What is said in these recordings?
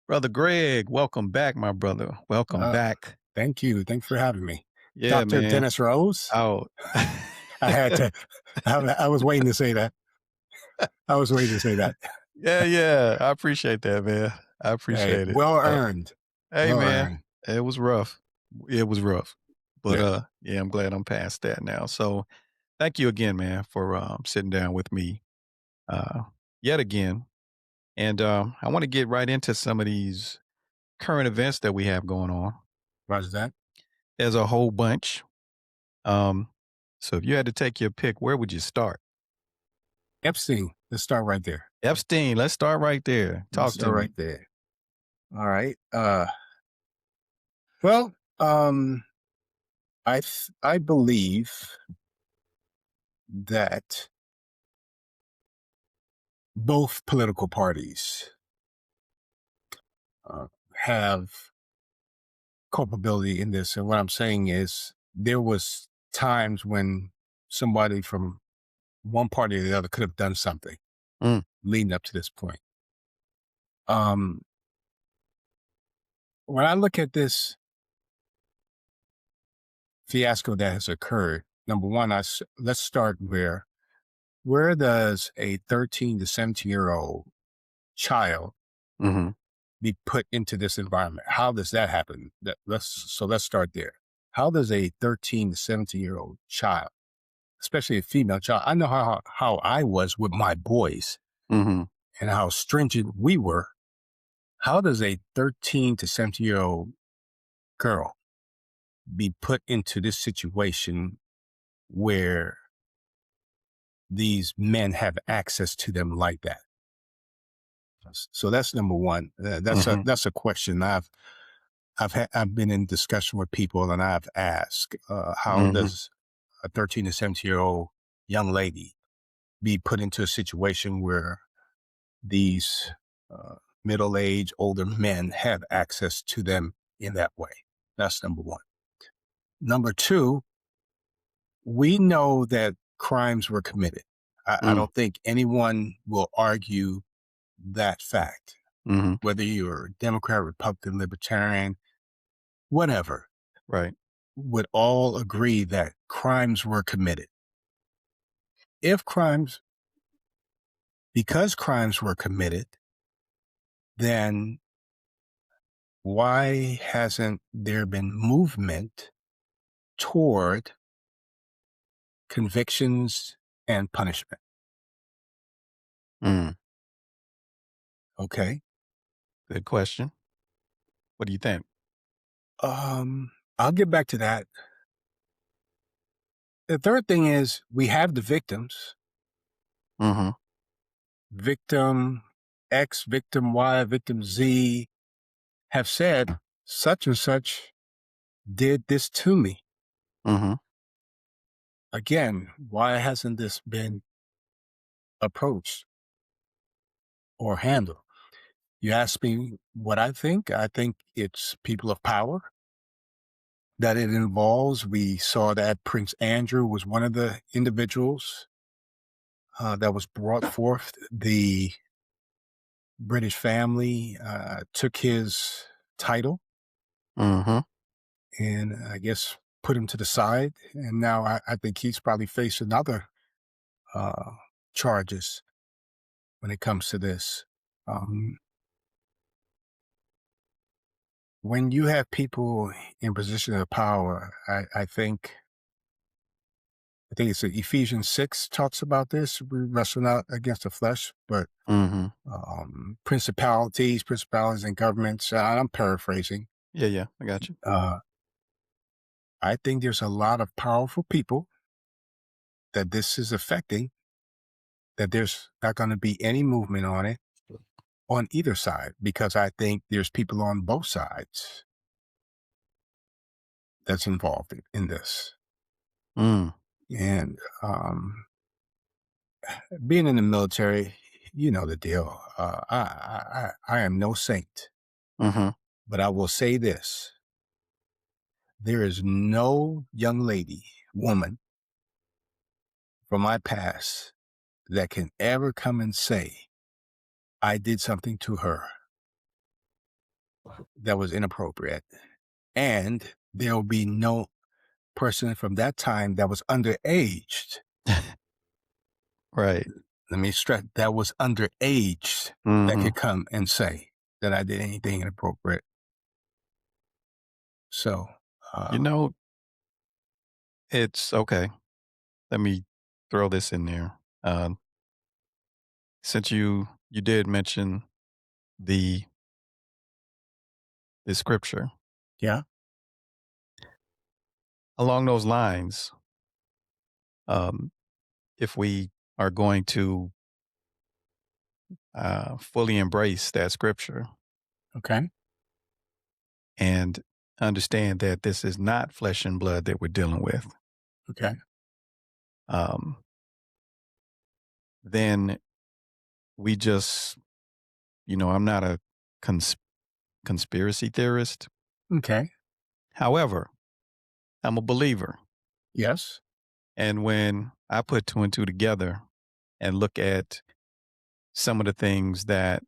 Brother Greg, welcome back, my brother. Welcome Uh, back. Thank you. Thanks for having me. Yeah, Dr. man. Dennis Rose. Oh, I had to, I was waiting to say that. I was waiting to say that. yeah, yeah. I appreciate that, man. I Hey, appreciate it. well earned. Hey, Well man. earned. It was rough. It was rough, but Yeah. yeah, I'm glad I'm past that now. So, thank you again, man, for sitting down with me uh, yet again. And I want to get right into some of these current events that we have going on. Roger that. There's a whole bunch. Um, so, if you had to take your pick, where would you start? Epstein. Let's start right there. Epstein, let's start right there. Let's Talk to start me. right there. All right. Well, I believe that both political parties uh, have culpability in this. And what I'm saying is there was times when somebody from one party or the other could have done something Mm, leading up to this point. Um, when I look at this fiasco that has occurred, number one, let's start where does a 13 to 17-year-old child mhm, be put into this environment? How does that happen? Let's start there. How does a 13 to 17-year-old child, especially a female child, I know how I was with my boys mhm, and how stringent we were. How does a 13 to 17-year-old girl be put into this situation where these men have access to them like that? So that's number one. mhm, That's a question I've been in discussion with people, and I've asked, how mhm, does a 13 to 17-year-old young lady be put into a situation where these uh, middle-aged older men have access to them in that way? That's number one. Number two, we know that crimes were committed. I mm, don't think anyone will argue that fact, mhm, whether you're Democrat, Republican, Libertarian, whatever, right. would all agree that crimes were committed. If crimes, because crimes were committed, then why hasn't there been movement toward convictions and punishment? Mm, Okay. good question. What do you think? I'll get back to that. The third thing is we have the victims, Mhm, victim X, victim Y, victim Z have said such and such did this to me. mhm, Again, why hasn't this been approached or handled? You ask me what I think. I think it's people of power that it involves. We saw that Prince Andrew was one of the individuals that was brought forth. The British family took his title mhm, and I guess put him to the side. And now I think he's probably facing other uh, charges when it comes to this. Um, when you have people in position of power, I think it's Ephesians 6 talks about this. We wrestle not against the flesh, but mhm. principalities and governments. I'm paraphrasing. Yeah, yeah, I got you. Uh, I think there's a lot of powerful people that this is affecting, that there's not going to be any movement on it on either side, because I think there's people on both sides that's involved in this. Mm, And being in the military, you know the deal. I am no saint, mhm, but I will say this: there is no young lady, woman from my past that can ever come and say I did something to her that was inappropriate. And there will be no person from that time that was underaged. Right. Let me stress that was underaged that Mhm. could come and say that I did anything inappropriate. So, You uh, know, it's okay. Let me throw this in there. Since you did mention the the scripture yeah, along those lines, um, if we are going to fully embrace that scripture okay, and understand that this is not flesh and blood that we're dealing with, okay, um, then we just, I'm not a cons- conspiracy theorist. okay, However, I'm a believer. yes, And when I put two and two together and look at some of the things that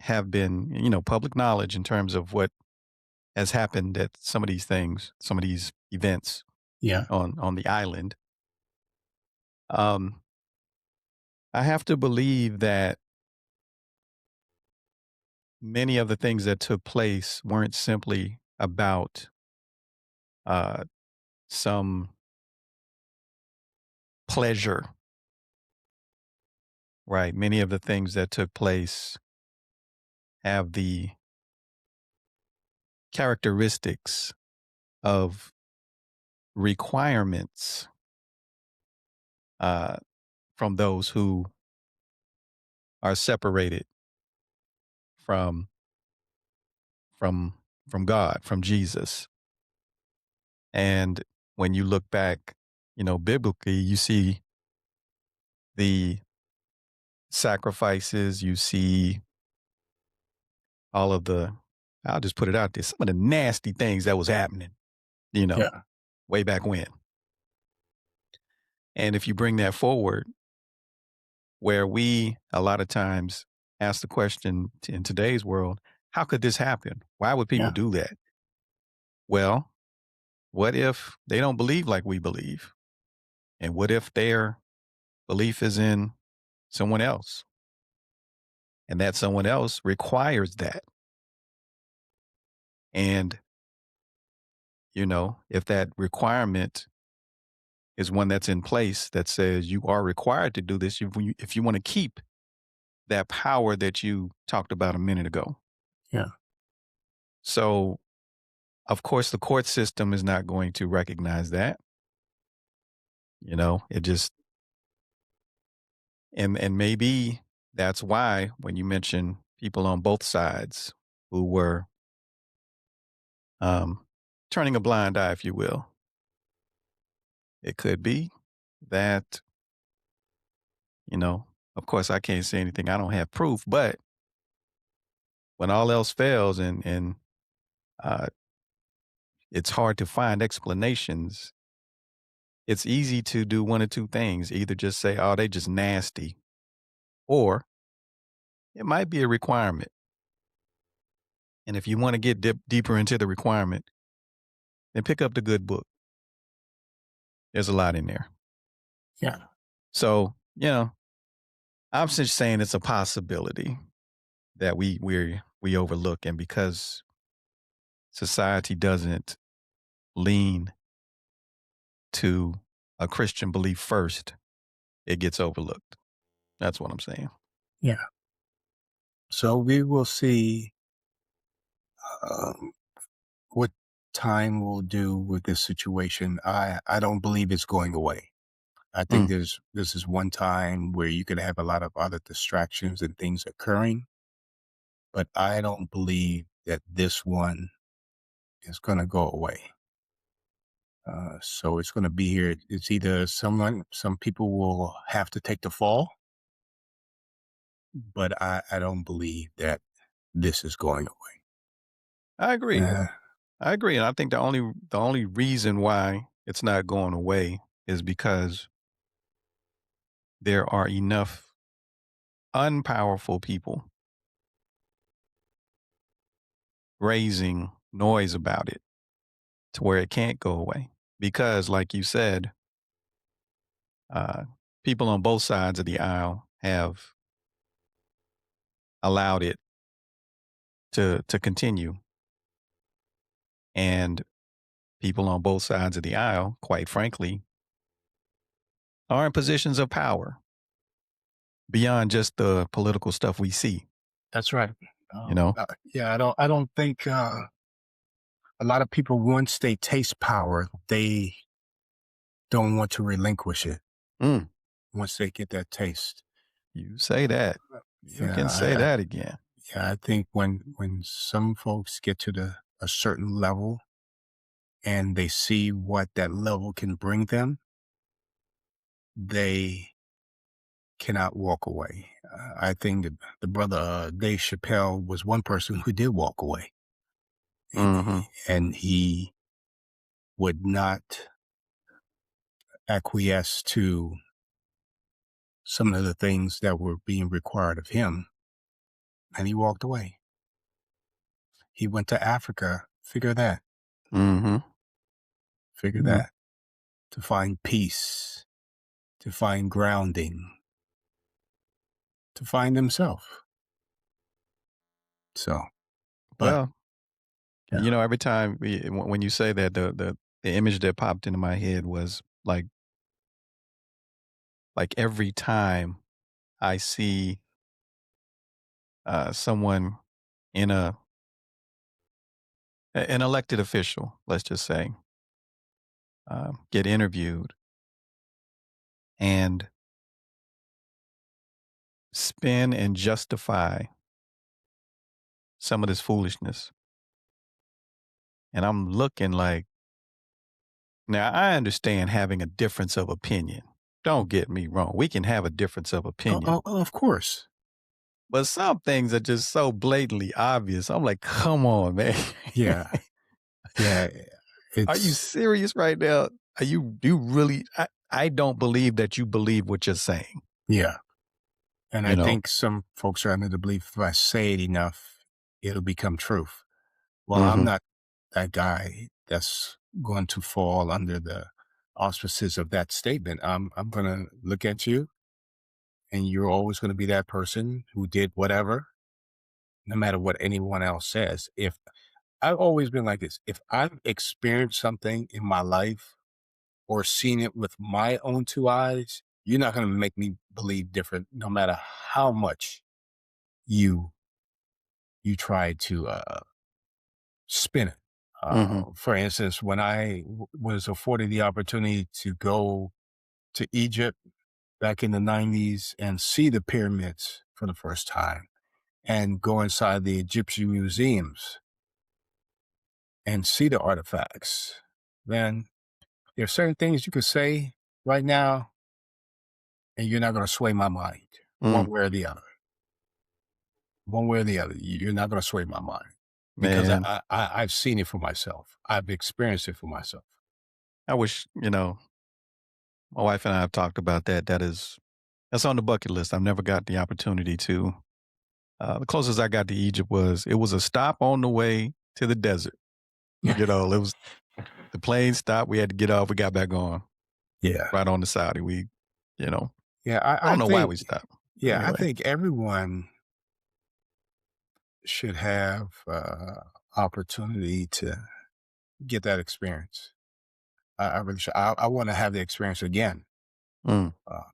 have been, public knowledge in terms of what has happened at some of these things, some of these events yeah, on the island, um, I have to believe that many of the things that took place weren't simply about uh, some pleasure, right? Many of the things that took place have the characteristics of requirements uh, from those who are separated from from from God, from Jesus. And when you look back, biblically, you see the sacrifices, you see all of the, I'll just put it out there, some of the nasty things that was happening, you know, yeah, way back when. And if you bring that forward, where we a lot of times ask the question in today's world, how could this happen? Why would people yeah, do that? Well, what if they don't believe like we believe? And what if their belief is in someone else and that someone else requires that? And, if that requirement is one that's in place that says you are required to do this if you want to keep that power that you talked about a minute ago. yeah, So, of course, the court system is not going to recognize that. It just, and maybe that's why when you mention people on both sides who were um, turning a blind eye, if you will, it could be that, you know, of course, I can't say anything. I don't have proof, but when all else fails and uh, it's hard to find explanations, it's easy to do one or two things. Either just say, oh, they just nasty, or it might be a requirement. And if you want to get deeper into the requirement, then pick up the good book. There's a lot in there. yeah, So, I'm just saying it's a possibility that we overlook. And because society doesn't lean to a Christian belief first, it gets overlooked. That's what I'm saying. yeah. So we will see um, what time will do with this situation. I don't believe it's going away. I think Mm, this is one time where you could have a lot of other distractions and things occurring, but I don't believe that this one is going to go away. So it's going to be here. It's either some people will have to take the fall, but I don't believe that this is going away. I agree. Uh, I agree. And I think the only reason why it's not going away is because there are enough unpowerful people raising noise about it to where it can't go away. Because, like you said, uh, people on both sides of the aisle have allowed it to continue, and people on both sides of the aisle, quite frankly, are in positions of power beyond just the political stuff we see. That's right. You know. Yeah, I don't think a lot of people, once they taste power, they don't want to relinquish it Mm, once they get that taste. you say that. You Yeah, can say that again. yeah, I think when some folks get to a certain level and they see what that level can bring them, they cannot walk away. I think the brother Dave Chappelle was one person who did walk away, and Hmm. and he would not acquiesce to some of the things that were being required of him, and he walked away. He went to Africa. Hmm. Figure that to find peace, to find grounding, to find himself. So, but Well, yeah. every time when you say that, the image that popped into my head was like every time I see someone in an elected official, let's just say, get interviewed and spin and justify some of this foolishness, and I'm looking like, now I understand having a difference of opinion. Don't get me wrong. We can have a difference of opinion. Of course. But some things are just so blatantly obvious. I'm like, come on, man. Yeah. Yeah. Are you It's serious right now? You really, I don't believe that you believe what you're saying, yeah. And I you know? think some folks are under the belief if I say it enough, it'll become truth. Well, I'm Hmm. not that guy that's going to fall under the auspices of that statement. I'm going to look at you and you're always going to be that person who did whatever, no matter what anyone else says. If I've always been like this, if I've experienced something in my life or seen it with my own two eyes, you're not going to make me believe different, no matter how much you you try to spin it. Hmm. For instance, when I was afforded the opportunity to go to Egypt back in the 90s and see the pyramids for the first time and go inside the Egyptian museums and see the artifacts, then there are certain things you could say right now and you're not going to sway my mind Mm, one way or the other. One way or the other, you're not going to sway my mind because man, I've seen it for myself. I've experienced it for myself. I wish, my wife and I have talked about that. That's on the bucket list. I've never got the opportunity to. The closest I got to Egypt it was a stop on the way to the desert. It was the plane stopped. We had to get off. We got back on Yeah. right on the Saudi. You know, Yeah, I don't know why we think stopped. But yeah, I anyway. think everyone should have opportunity to get that experience. I really should. I want to have the experience again Mm,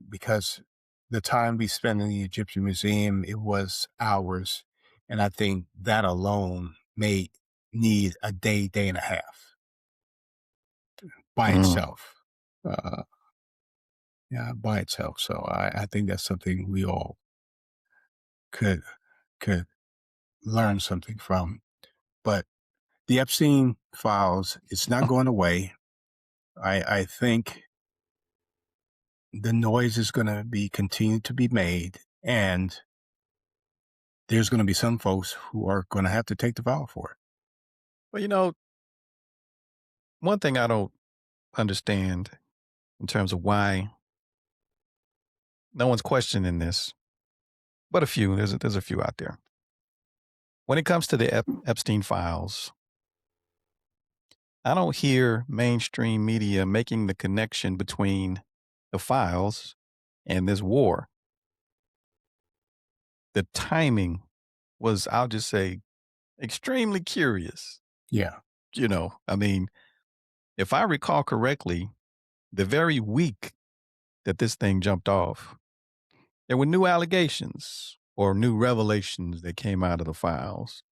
because the time we spent in the Egyptian Museum, it was hours, and I think that alone may need a day, day and a half by mm. itself. Uh, yeah, by itself. So I think that's something we all could could learn something from. But the Epstein files, it's not going away. I think the noise is going to be continued to be made, and there's going to be some folks who are going to have to take the file for it. Well, one thing I don't understand in terms of why no one's questioning this, but a few. There's a few out there. when it comes to the Epstein files, I don't hear mainstream media making the connection between the files and this war. The timing was, I'll just say, extremely curious. Yeah. I mean, if I recall correctly, the very week that this thing jumped off, there were new allegations or new revelations that came out of the files.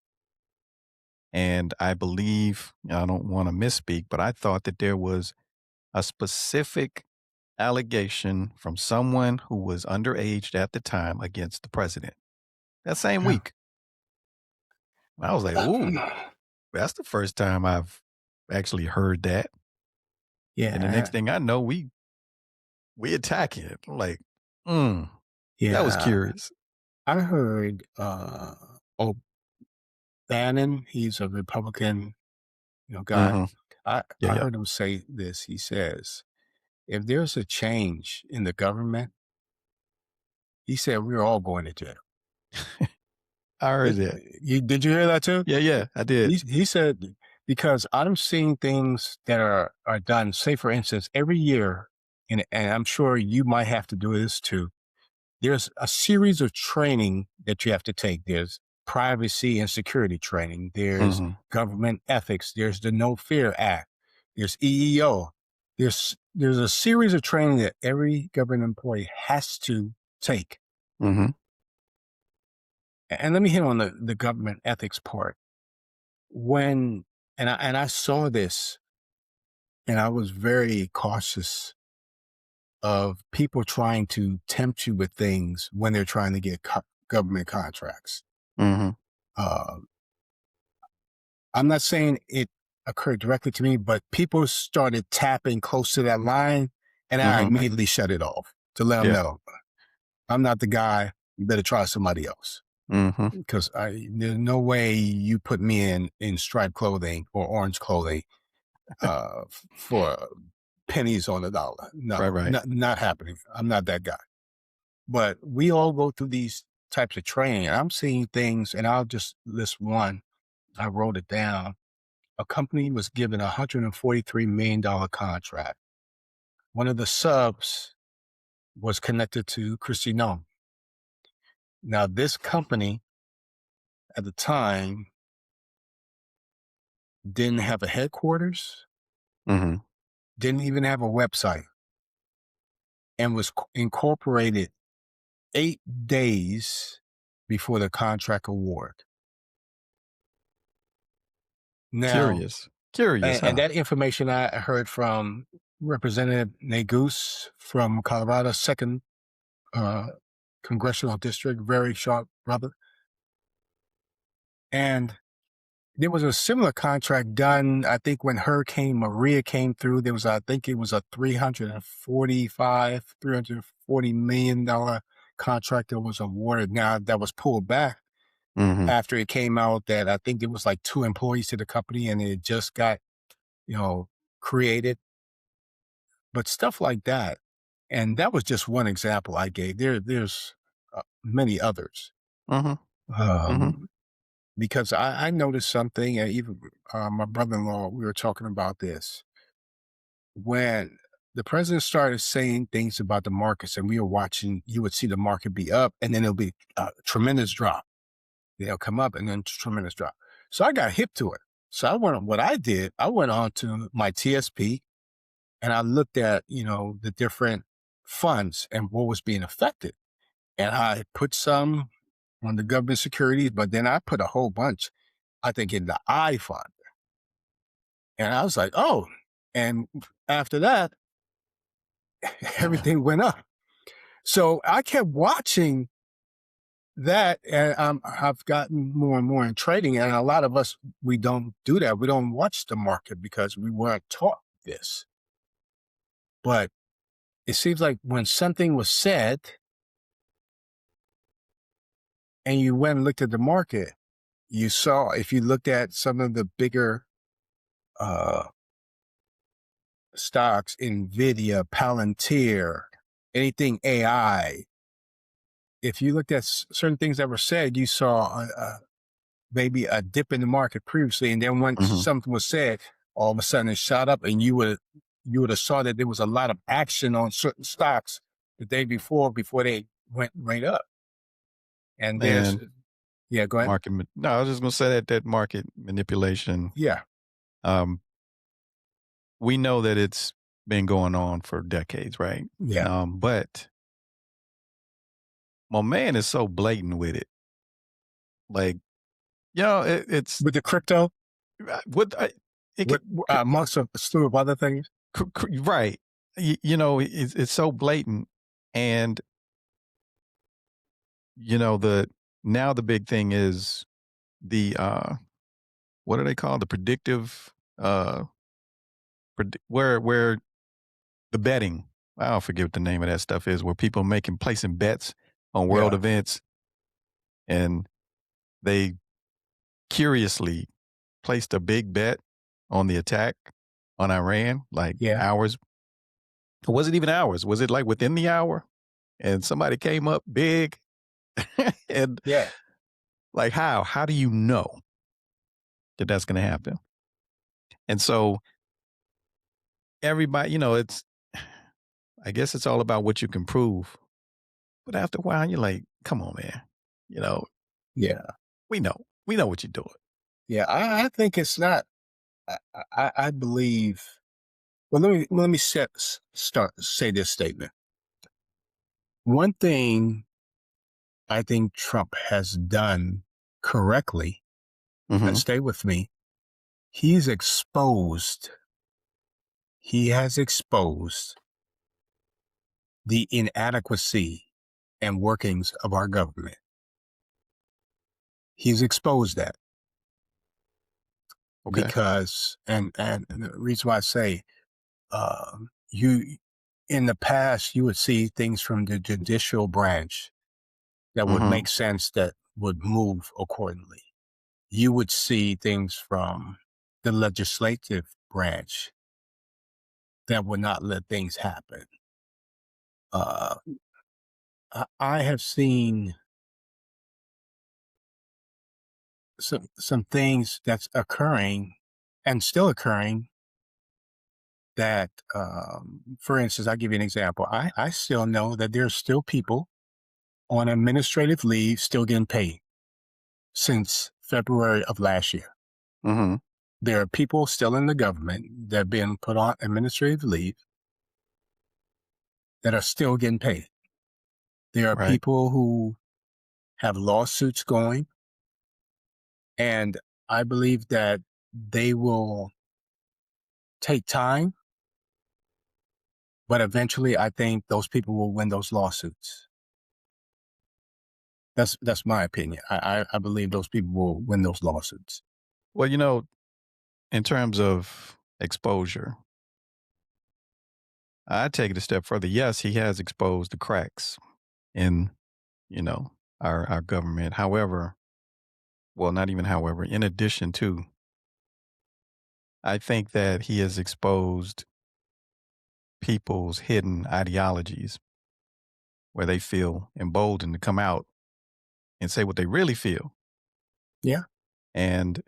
And I believe, I don't want to misspeak, but I thought that there was a specific allegation from someone who was underage at the time against the president that same Yeah. week. I was like, ooh, that's the first time I've actually heard that. And the next Yeah. thing I know, we attack it. I'm like, mm, that was Yeah. curious. I heard O'Bannon, he's a Republican, guy. Hmm. Yeah, I yeah. heard him say this. He says, if there's a change in the government, he said we're all going to jail. I heard Did that. did you hear that too? Yeah, yeah, I did. He said because I'm seeing things that are done. Say for instance, every year, and I'm sure you might have to do this too. There's a series of training that you have to take. There's privacy and security training. There's Hmm. government ethics. There's the No Fear Act. There's EEO. There's a series of training that every government employee has to take. Hmm. And let me hit on the government ethics part. When and I saw this, and I was very cautious of people trying to tempt you with things when they're trying to get government contracts. Hmm. Uh, I'm not saying it occurred directly to me, but people started tapping close to that line, and I Hmm. immediately shut it off to let them Yeah. know I'm not the guy. You better try somebody else Hmm. because there's no way you put me in striped clothing or orange clothing for pennies on the dollar. Right, No, right. not happening. I'm not that guy. But we all go through these types of training. And I'm seeing things, and I'll just list one. I wrote it down. A company was given a $143 million contract. One of the subs was connected to Christy Nome. Now, this company at the time didn't have a headquarters, Hmm. didn't even have a website, and was incorporated 8 days before the contract award. Now, Curious. Curious, and huh? that information I heard from Representative Negus from Colorado, second uh, congressional district, very sharp brother. And there was a similar contract done, I think, when Hurricane Maria came through. There was, I think it was a $340 million contract that was awarded. Now that was pulled back Hmm. after it came out that I think it was like 2 employees to the company and it just got, created. But stuff like that. And that was just one example I gave. There's many others. Hmm. Hmm. Um, because I noticed something, and even my brother-in-law, we were talking about this. When the president started saying things about the markets and we were watching, you would see the market be up and then it'll be a tremendous drop. They'll come up and then tremendous drop. So I got hip to it. So what I did, I went on to my TSP and I looked at, the different funds and what was being affected. And I put some on the government securities, but then I put a whole bunch, I think, in the I fund. And I was like, oh, and after that, everything went up. So I kept watching that, and I've gotten more and more in trading. And a lot of us, we don't do that. We don't watch the market because we weren't taught this. But it seems like when something was said and you went and looked at the market, you saw, if you looked at some of the bigger uh, stocks, NVIDIA, Palantir, anything AI, if you looked at certain things that were said, you saw maybe a dip in the market previously, and then once Mhm. something was said, all of a sudden it shot up, and you would have saw that there was a lot of action on certain stocks the day before they went right up. And there's Man, yeah, go ahead. no, I was just gonna say that market manipulation, Yeah, um, we know that it's been going on for decades, right? yeah. But my man is so blatant with it. Like, it's With the crypto, what I it with could amongst a slew of other things. right. It's so blatant, and the now the big thing is the what are they called? The predictive where the betting. I don't forget what the name of that stuff is, where people making placing bets on world Yeah, events, and they curiously placed a big bet on the attack on Iran, like yeah, hours. It wasn't even hours. Was it like within the hour? And somebody came up big, and yeah, like how? How do you know that that's going to happen? And so everybody, it's. I guess it's all about what you can prove. But after a while, you're like, come on, man. You know, yeah, we know what you're doing. yeah. I think it's not. I believe. Well, let me start say this statement. One thing I think Trump has done correctly, and Hmm. stay with me, he's exposed, he has exposed the inadequacy and workings of our government. He's exposed that Okay. because, and the reason why I say, you, in the past, you would see things from the judicial branch that would Hmm. make sense, that would move accordingly. You would see things from the legislative branch that would not let things happen. Uh, I have seen some things that's occurring and still occurring that, for instance, I'll give you an example. I still know that there's still people on administrative leave still getting paid since February of last year. Hmm. There are people still in the government that have been put on administrative leave that are still getting paid. There are Right. people who have lawsuits going, and I believe that they will take time, but eventually I think those people will win those lawsuits. That's my opinion. I believe those people will win those lawsuits. Well, in terms of exposure, I take it a step further. Yes, he has exposed the cracks in, our government. However, well, not even however, in addition to, I think that he has exposed people's hidden ideologies where they feel emboldened to come out and say what they really feel. Yeah, And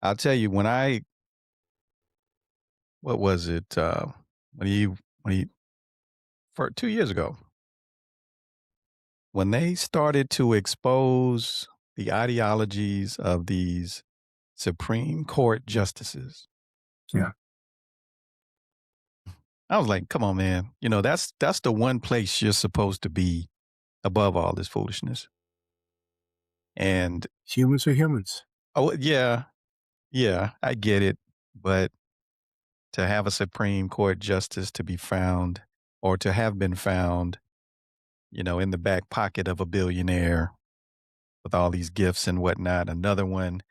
I'll tell you, what was it? When he, for 2 years ago, when they started to expose the ideologies of these Supreme Court justices, yeah, I was like, come on, man. That's the one place you're supposed to be above all this foolishness. And humans are humans. oh yeah, yeah, I get it. But to have a Supreme Court justice to be found or to have been found, in the back pocket of a billionaire with all these gifts and whatnot, another one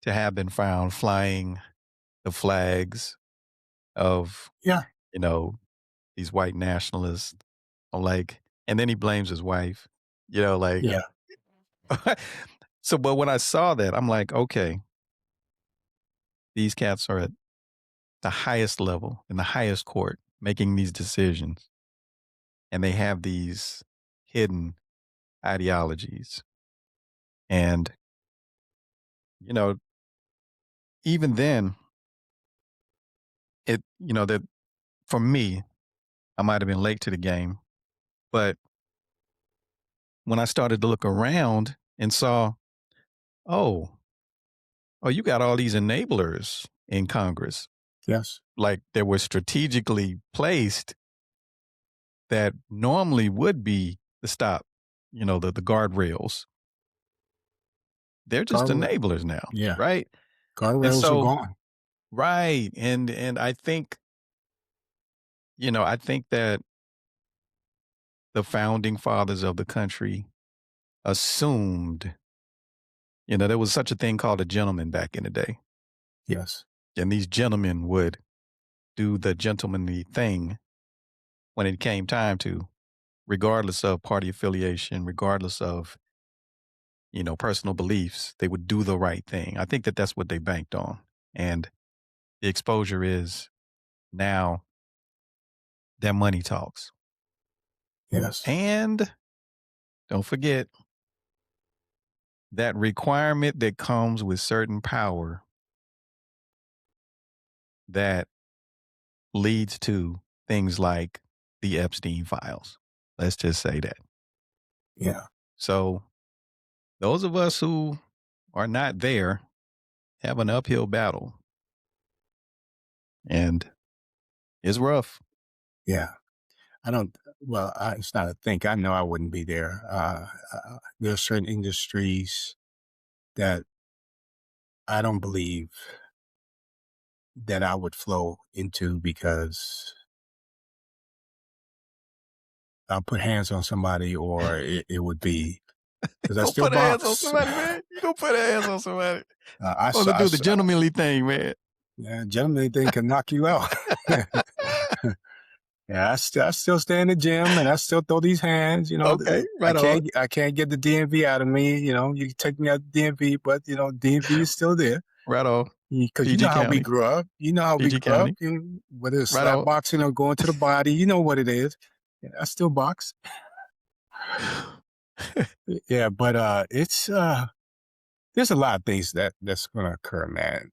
to have been found flying the flags of, Yeah, you know, these white nationalists. I'm like, and then he blames his wife, like, yeah, so, but when I saw that, I'm like, okay, these cats are at the highest level in the highest court making these decisions, and they have these hidden ideologies. And you know, even then, that for me, I might have been late to the game, but when I started to look around and saw, oh, oh, you got all these enablers in Congress, Yes. like that were strategically placed that normally would be the stop, the guardrails. They're just Guardrail. enablers now, Yeah. right? And Guardrails are so, gone. right, and I think that the founding fathers of the country assumed, there was such a thing called a gentleman back in the day, Yes. and these gentlemen would do the gentlemanly thing when it came time to, regardless of party affiliation, regardless of personal beliefs, they would do the right thing. I think that that's what they banked on, and the exposure is now that money talks. Yes. And don't forget that requirement that comes with certain power that leads to things like the Epstein files. Let's just say that. Yeah. So, those of us who are not there have an uphill battle, and it's rough. Yeah. I don't. Well, it's not a think. I know I wouldn't be there. There are certain industries that I don't believe that I would flow into because I'll put hands on somebody, or it would be because I Go still put hands on box. somebody, man. You go put hands on somebody. I Supposed to saw. I do the saw. gentlemanly thing, man. Yeah, gentlemen, thing can knock you out. Yeah, I still stay in the gym and I still throw these hands. Okay, I right on. can't get the DMV out of me. You can take me out the DMV, but DMV is still there Right on. because you know PG how we County. grew up. You know how we PG grew up. County. Whether it's Right slap on. boxing or going to the body, you know what it is. Yeah, I still box. Yeah, but it's there's a lot of things that's going to occur, man.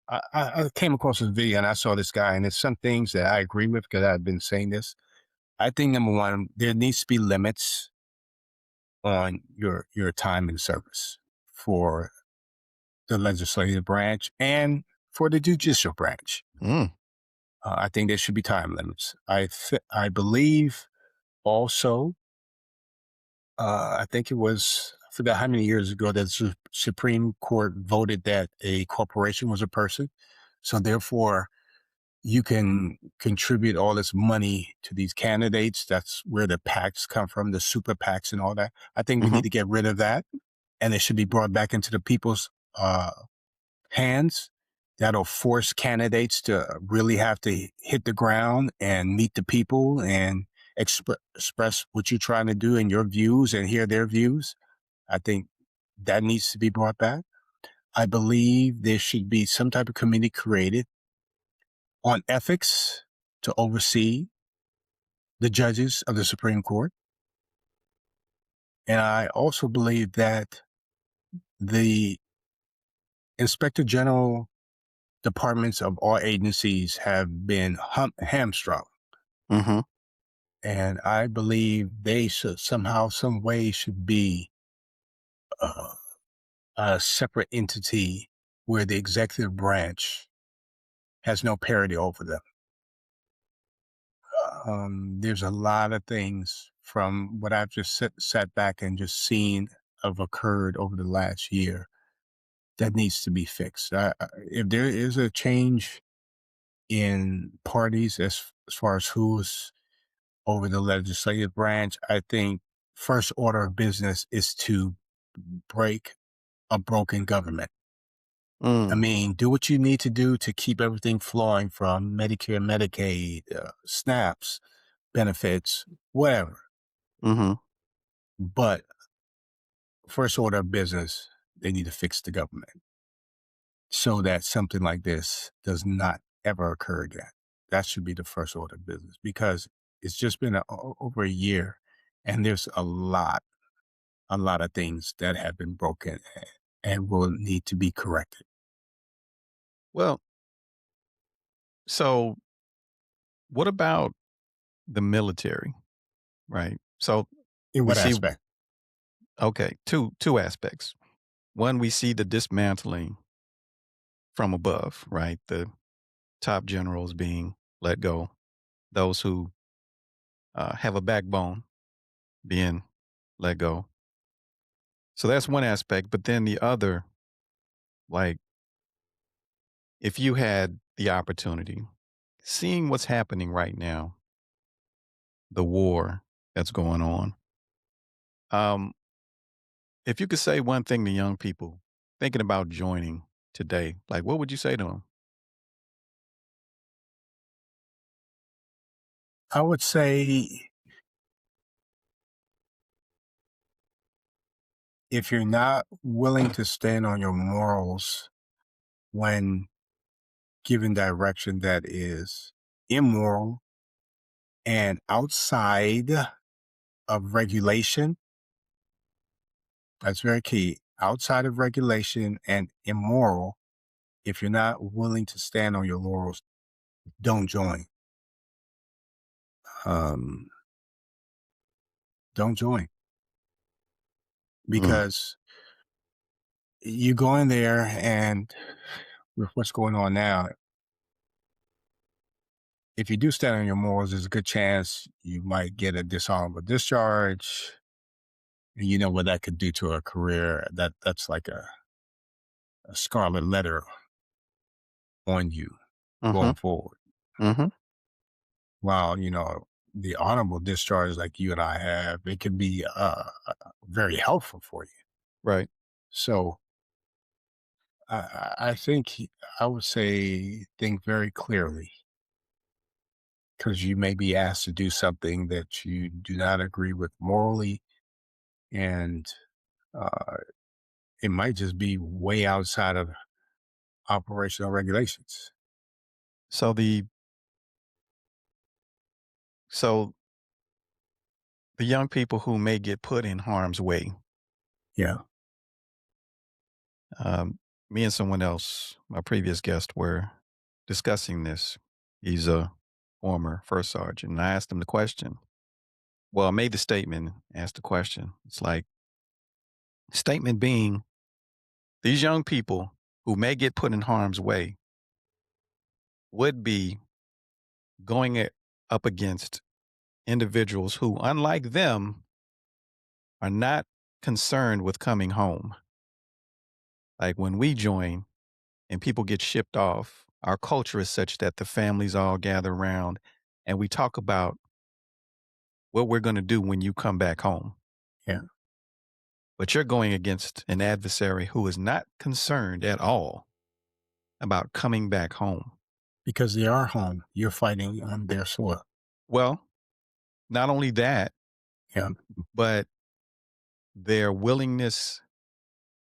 I came across a video and I saw this guy, and there's some things that I agree with because I've been saying this. I think number one, there needs to be limits on your time in service for the legislative branch and for the judicial branch. Mm, I think there should be time limits. I believe also. I think it was I forgot how many years ago that the Supreme Court voted that a corporation was a person, so therefore you can contribute all this money to these candidates. That's where the PACs come from, the super PACs and all that. I think we mhm, need to get rid of that, and it should be brought back into the people's hands. That'll force candidates to really have to hit the ground and meet the people and express what you're trying to do and your views and hear their views. I think that needs to be brought back. I believe there should be some type of committee created on ethics to oversee the judges of the Supreme Court. And I also believe that the inspector general departments of all agencies have been hamstrung. mhm, And I believe they should somehow, some way should be uh, a separate entity where the executive branch has no parity over them. There's a lot of things from what I've just sat back and just seen have occurred over the last year that needs to be fixed. If there is a change in parties as far as who's over the legislative branch, I think first order of business is to break a broken government. I mm, mean, do what you need to do to keep everything flowing from Medicare, Medicaid, SNAPs, benefits, whatever. mhm. But first order of business, they need to fix the government so that something like this does not ever occur again. That should be the first order of business because it's just been over a year and there's a lot of things that have been broken. and will need to be corrected. Well, so what about the military, right? So In we what see, aspect? okay, two aspects. One, we see the dismantling from above, right? The top generals being let go, those who have a backbone being let go. So that's one aspect. But then the other, like, if you had the opportunity, seeing what's happening right now, the war that's going on, um, if you could say one thing to young people thinking about joining today, like, what would you say to them? I would say if you're not willing to stand on your morals when given direction that is immoral and outside of regulation, that's very key. Outside of regulation and immoral, if you're not willing to stand on your laurels, don't join. Um, don't join Mm, because you go in there and with what's going on now, if you do stand on your morals, there's a good chance you might get a dishonorable discharge. And you know what that could do to a career. That's like a scarlet letter on you mhm, going forward. mhm, While, the honorable discharge like you and I have, it can be very helpful for you. right. So I think I would say think very clearly because you may be asked to do something that you do not agree with morally, and uh, it might just be way outside of operational regulations. So so the young people who may get put in harm's way, Yeah, um, me and someone else, my previous guest, were discussing this. He's a former first sergeant, and I asked him the question. Well, I made the statement, asked the question. It's like, statement being, these young people who may get put in harm's way would be up against individuals who, unlike them, are not concerned with coming home. Like when we join and people get shipped off, our culture is such that the families all gather around and we talk about what we're going to do when you come back home. yeah, But you're going against an adversary who is not concerned at all about coming back home. because they are home. You're fighting on their soil. Well, not only that, Yeah, but their willingness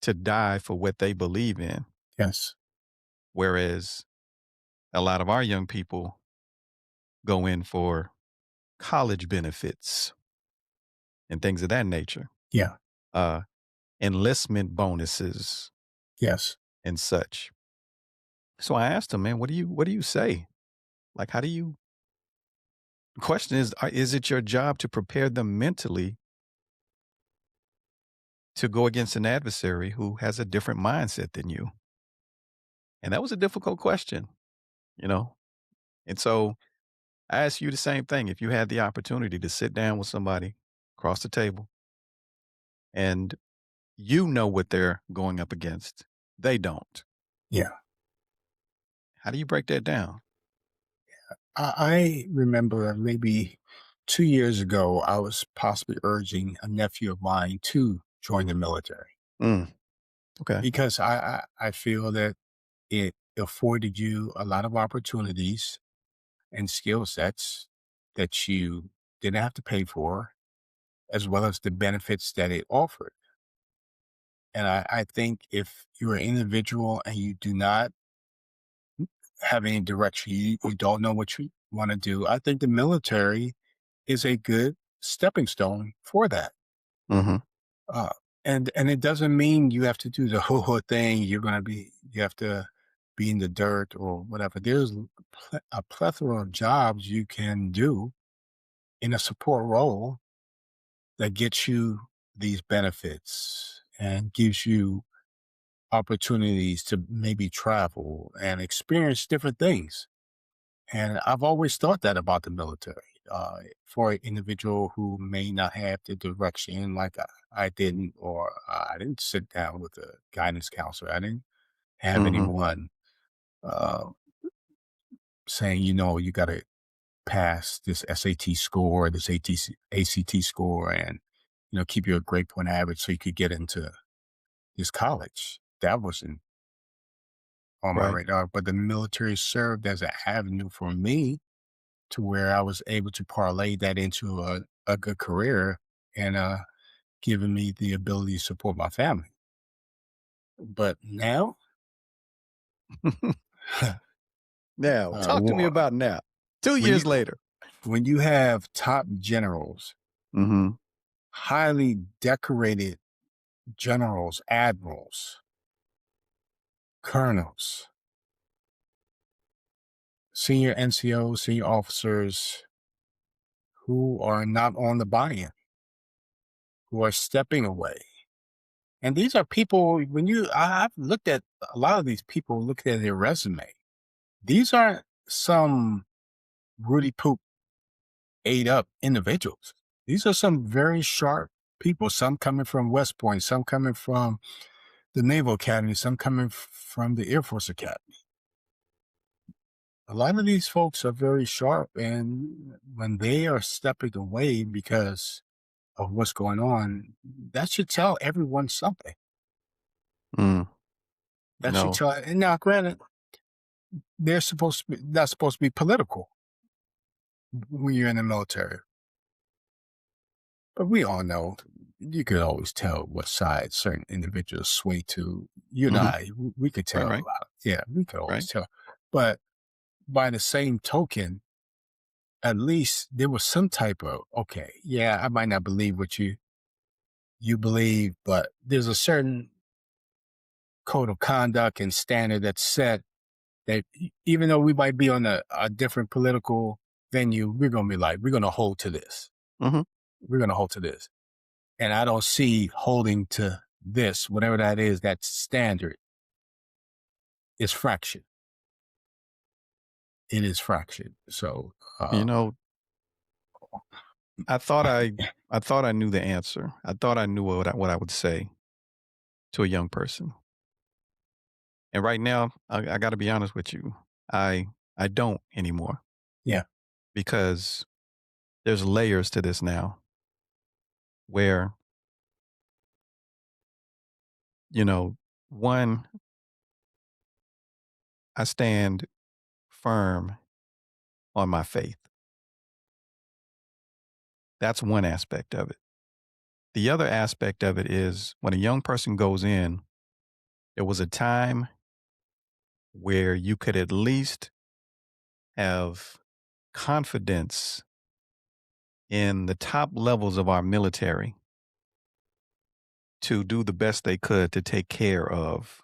to die for what they believe in. yes, Whereas a lot of our young people go in for college benefits and things of that nature, yeah, uh, enlistment bonuses yes. and such. So I asked him, man, what do you say? Like, how do you? The question is it your job to prepare them mentally to go against an adversary who has a different mindset than you? And that was a difficult question, you know. And so I ask you the same thing. If you had the opportunity to sit down with somebody across the table and you know what they're going up against, they don't. Yeah. How do you break that down? I remember maybe 2 years ago, I was possibly urging a nephew of mine to join the military Mm, okay. because I feel that it afforded you a lot of opportunities and skill sets that you didn't have to pay for, as well as the benefits that it offered. And I think if you're an individual and you do not have any direction, you don't know what you want to do, I think the military is a good stepping stone for that. Hmm. Uh, and it doesn't mean you have to do the ho-ho thing. You have to be in the dirt or whatever. There's a plethora of jobs you can do in a support role that gets you these benefits and gives you opportunities to maybe travel and experience different things. And I've always thought that about the military. For an individual who may not have the direction like I didn't, or I didn't sit down with a guidance counselor. I didn't have Mhm. anyone uh, saying, you got to pass this SAT score, this ACT score, and keep your grade point average so you could get into this college. That wasn't on my Right. radar, but the military served as an avenue for me to where I was able to parlay that into a good career and giving me the ability to support my family. But now, Now, talk to me wa- about now. 2 when years you later. when you have top generals, Mhm. highly decorated generals, admirals, colonels, senior NCOs, senior officers who are not on the buy-in, who are stepping away. And these are people, I've looked at a lot of these people, looked at their resume. These aren't some Rudy Poop ate up individuals. These are some very sharp people, some coming from West Point, some coming from the Naval Academy, some coming from the Air Force Academy. A lot of these folks are very sharp, and when they are stepping away because of what's going on, that should tell everyone something. Mm. That should No. tell. And now, granted, they're supposed to be not supposed to be political when you're in the military, but we all know you could always tell what side certain individuals sway to. You and Mhm. I, we could Right, tell a right, lot. Yeah, we could always right. tell. But by the same token, at least there was some type of okay, yeah, I might not believe what you believe, but there's a certain code of conduct and standard that's set that even though we might be on a different political venue, we're gonna be like, we're gonna hold to this. Mhm. We're gonna hold to this. And I don't see holding to this, whatever that is, that standard is fraction. It is fraction. So You uh know, I thought I thought I knew the answer. I thought I knew what I would say to a young person. And right now, I gotta be honest with you. I I don't anymore yeah, because there's layers to this now where, you know, one, I stand firm on my faith. That's one aspect of it. The other aspect of it is when a young person goes in, there was a time where you could at least have confidence in the top levels of our military to do the best they could to take care of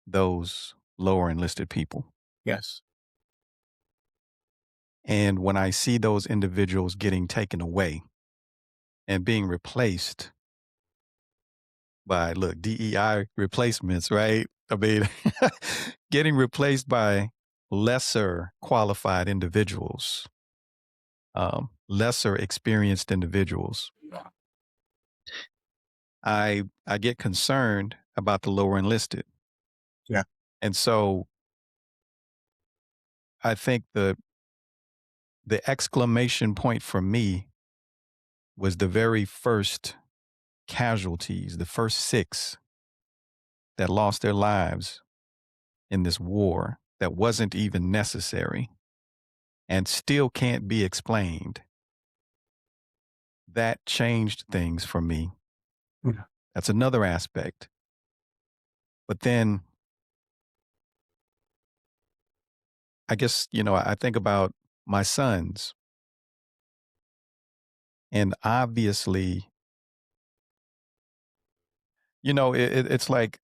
those lower enlisted people. yes. And when I see those individuals getting taken away and being replaced by, look, DEI replacements, right? I mean, getting replaced by lesser qualified individuals, lesser experienced individuals, I get concerned about the lower enlisted. Yeah. And so I think the exclamation point for me was the very first casualties, the first 6 that lost their lives in this war that wasn't even necessary and still can't be explained. That changed things for me. Yeah. That's another aspect. But then I guess, I think about my sons, and obviously it's like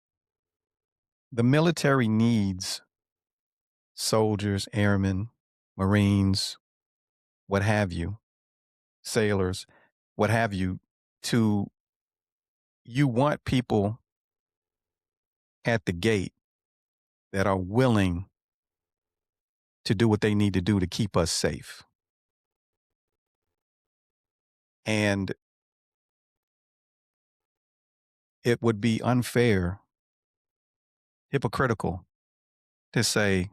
the military needs soldiers, airmen, Marines, what have you, sailors, what have you, to you want people at the gate that are willing to do what they need to do to keep us safe. And it would be unfair, hypocritical to say,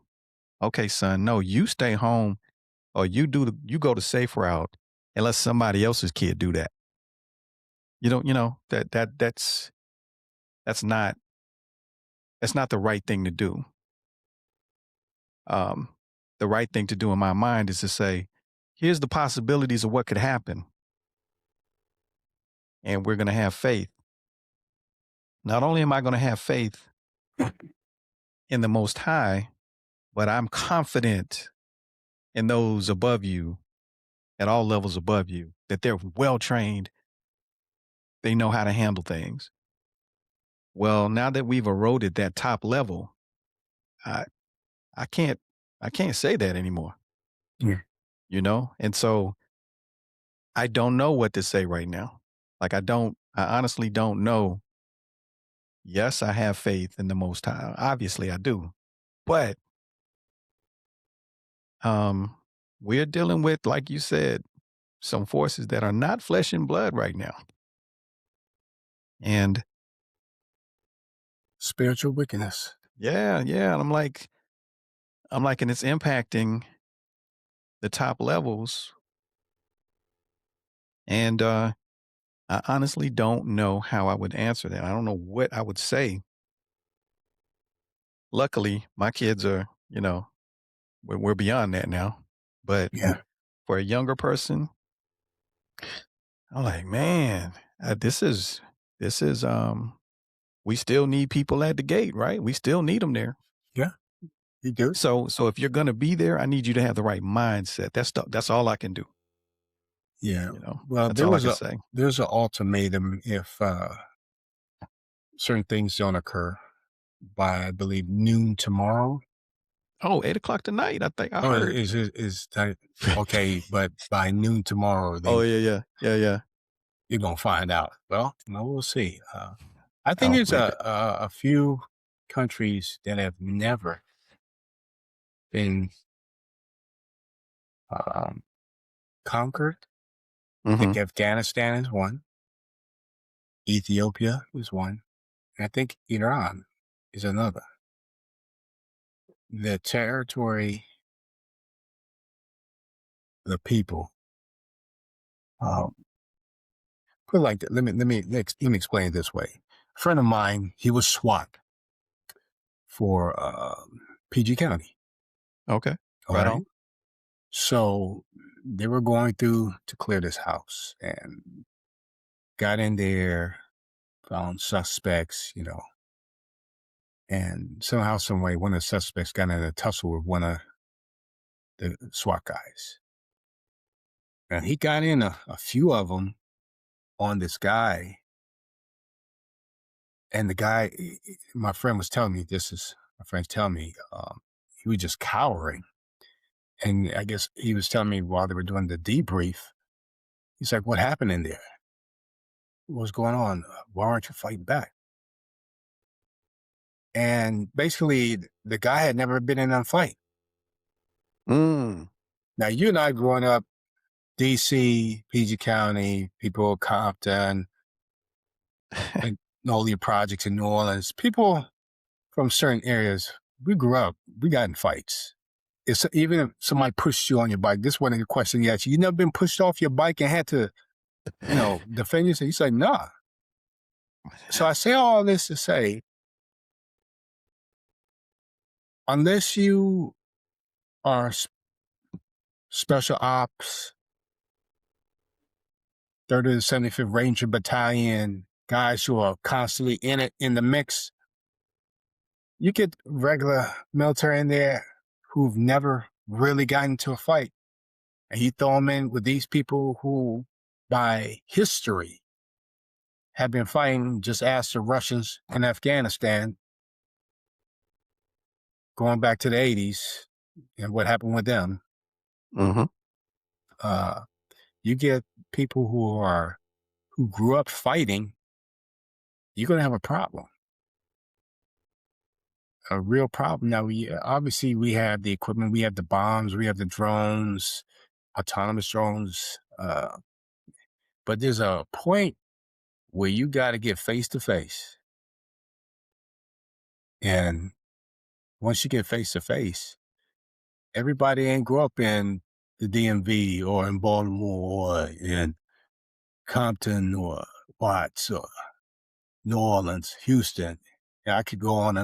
okay, son, no, you stay home or you go the safe route and let somebody else's kid do that. You don't, that's not that's not the right thing to do. Um, the right thing to do in my mind is to say, here's the possibilities of what could happen, and we're going to have faith. Not only am I going to have faith in the Most High, but I'm confident in those above you at all levels above you that they're well trained. They know how to handle things. Well, now that we've eroded that top level, I I can't I can't say that anymore, Yeah. And so I don't know what to say right now. Like I honestly don't know. Yes, I have faith in the Most High. Obviously, I do. But um, we're dealing with, like you said, some forces that are not flesh and blood right now. And Spiritual wickedness. yeah, yeah. And and it's impacting the top levels. And I honestly don't know how I would answer that. I don't know what I would say. Luckily, my kids are, we're beyond that now. But Yeah. for a younger person, I'm like, man, this is we still need people at the gate, right? We still need them there. Yeah. You do. So if you're gonna be there, I need you to have the right mindset. That's all I can do. Yeah. Well, That's all I can say. there's an ultimatum if certain things don't occur by, I believe, noon tomorrow. Oh, 8 o'clock tonight. I think I Oh, heard. is that okay? But by noon tomorrow, Oh yeah, yeah, yeah, yeah. you're gonna find out. Well, no, we'll see. I think Oh there's man. a few countries that have never been um, conquered. I Mm-hmm. think Afghanistan is one. Ethiopia is one. And I think Iran is another. The territory, the people. Um, put it like that. Let me explain it this way. A friend of mine, he was SWAT for PG County. Okay. All Right right. on. So they were going through to clear this house and got in there, found suspects, and somehow, some way, one of the suspects got in a tussle with one of the SWAT guys. And he got in a few of them on this guy. And the guy, my friend was telling me, my friend's telling me, he was just cowering. And I guess he was telling me while they were doing the debrief, he's like, what happened in there? What's going on? Why aren't you fighting back? And basically, the guy had never been in a fight. Mm. Now, you and I growing up, DC, PG County, people of Compton, and all the projects in New Orleans, people from certain areas, we grew up, we got in fights. Even if somebody pushed you on your bike, this wasn't a question he asked you. You never been pushed off your bike and had to, defend yourself? You say, nah. So I say all this to say, unless you are special ops, 30th 75th Ranger Battalion, guys who are constantly in it, in the mix, you get regular military in there who've never really gotten into a fight. And you throw them in with these people who, by history, have been fighting. Just ask the Russians in Afghanistan going back to the 80s and what happened with them. Mhm. Uh, you get people who grew up fighting, you're going to have a problem, a real problem. Now, we obviously we have the equipment, we have the bombs, we have the drones, autonomous drones. But there's a point where you got to get face to face, and once you get face to face, everybody ain't grow up in the DMV or in Baltimore or in Compton or Watts or New Orleans, Houston. Yeah, I could go on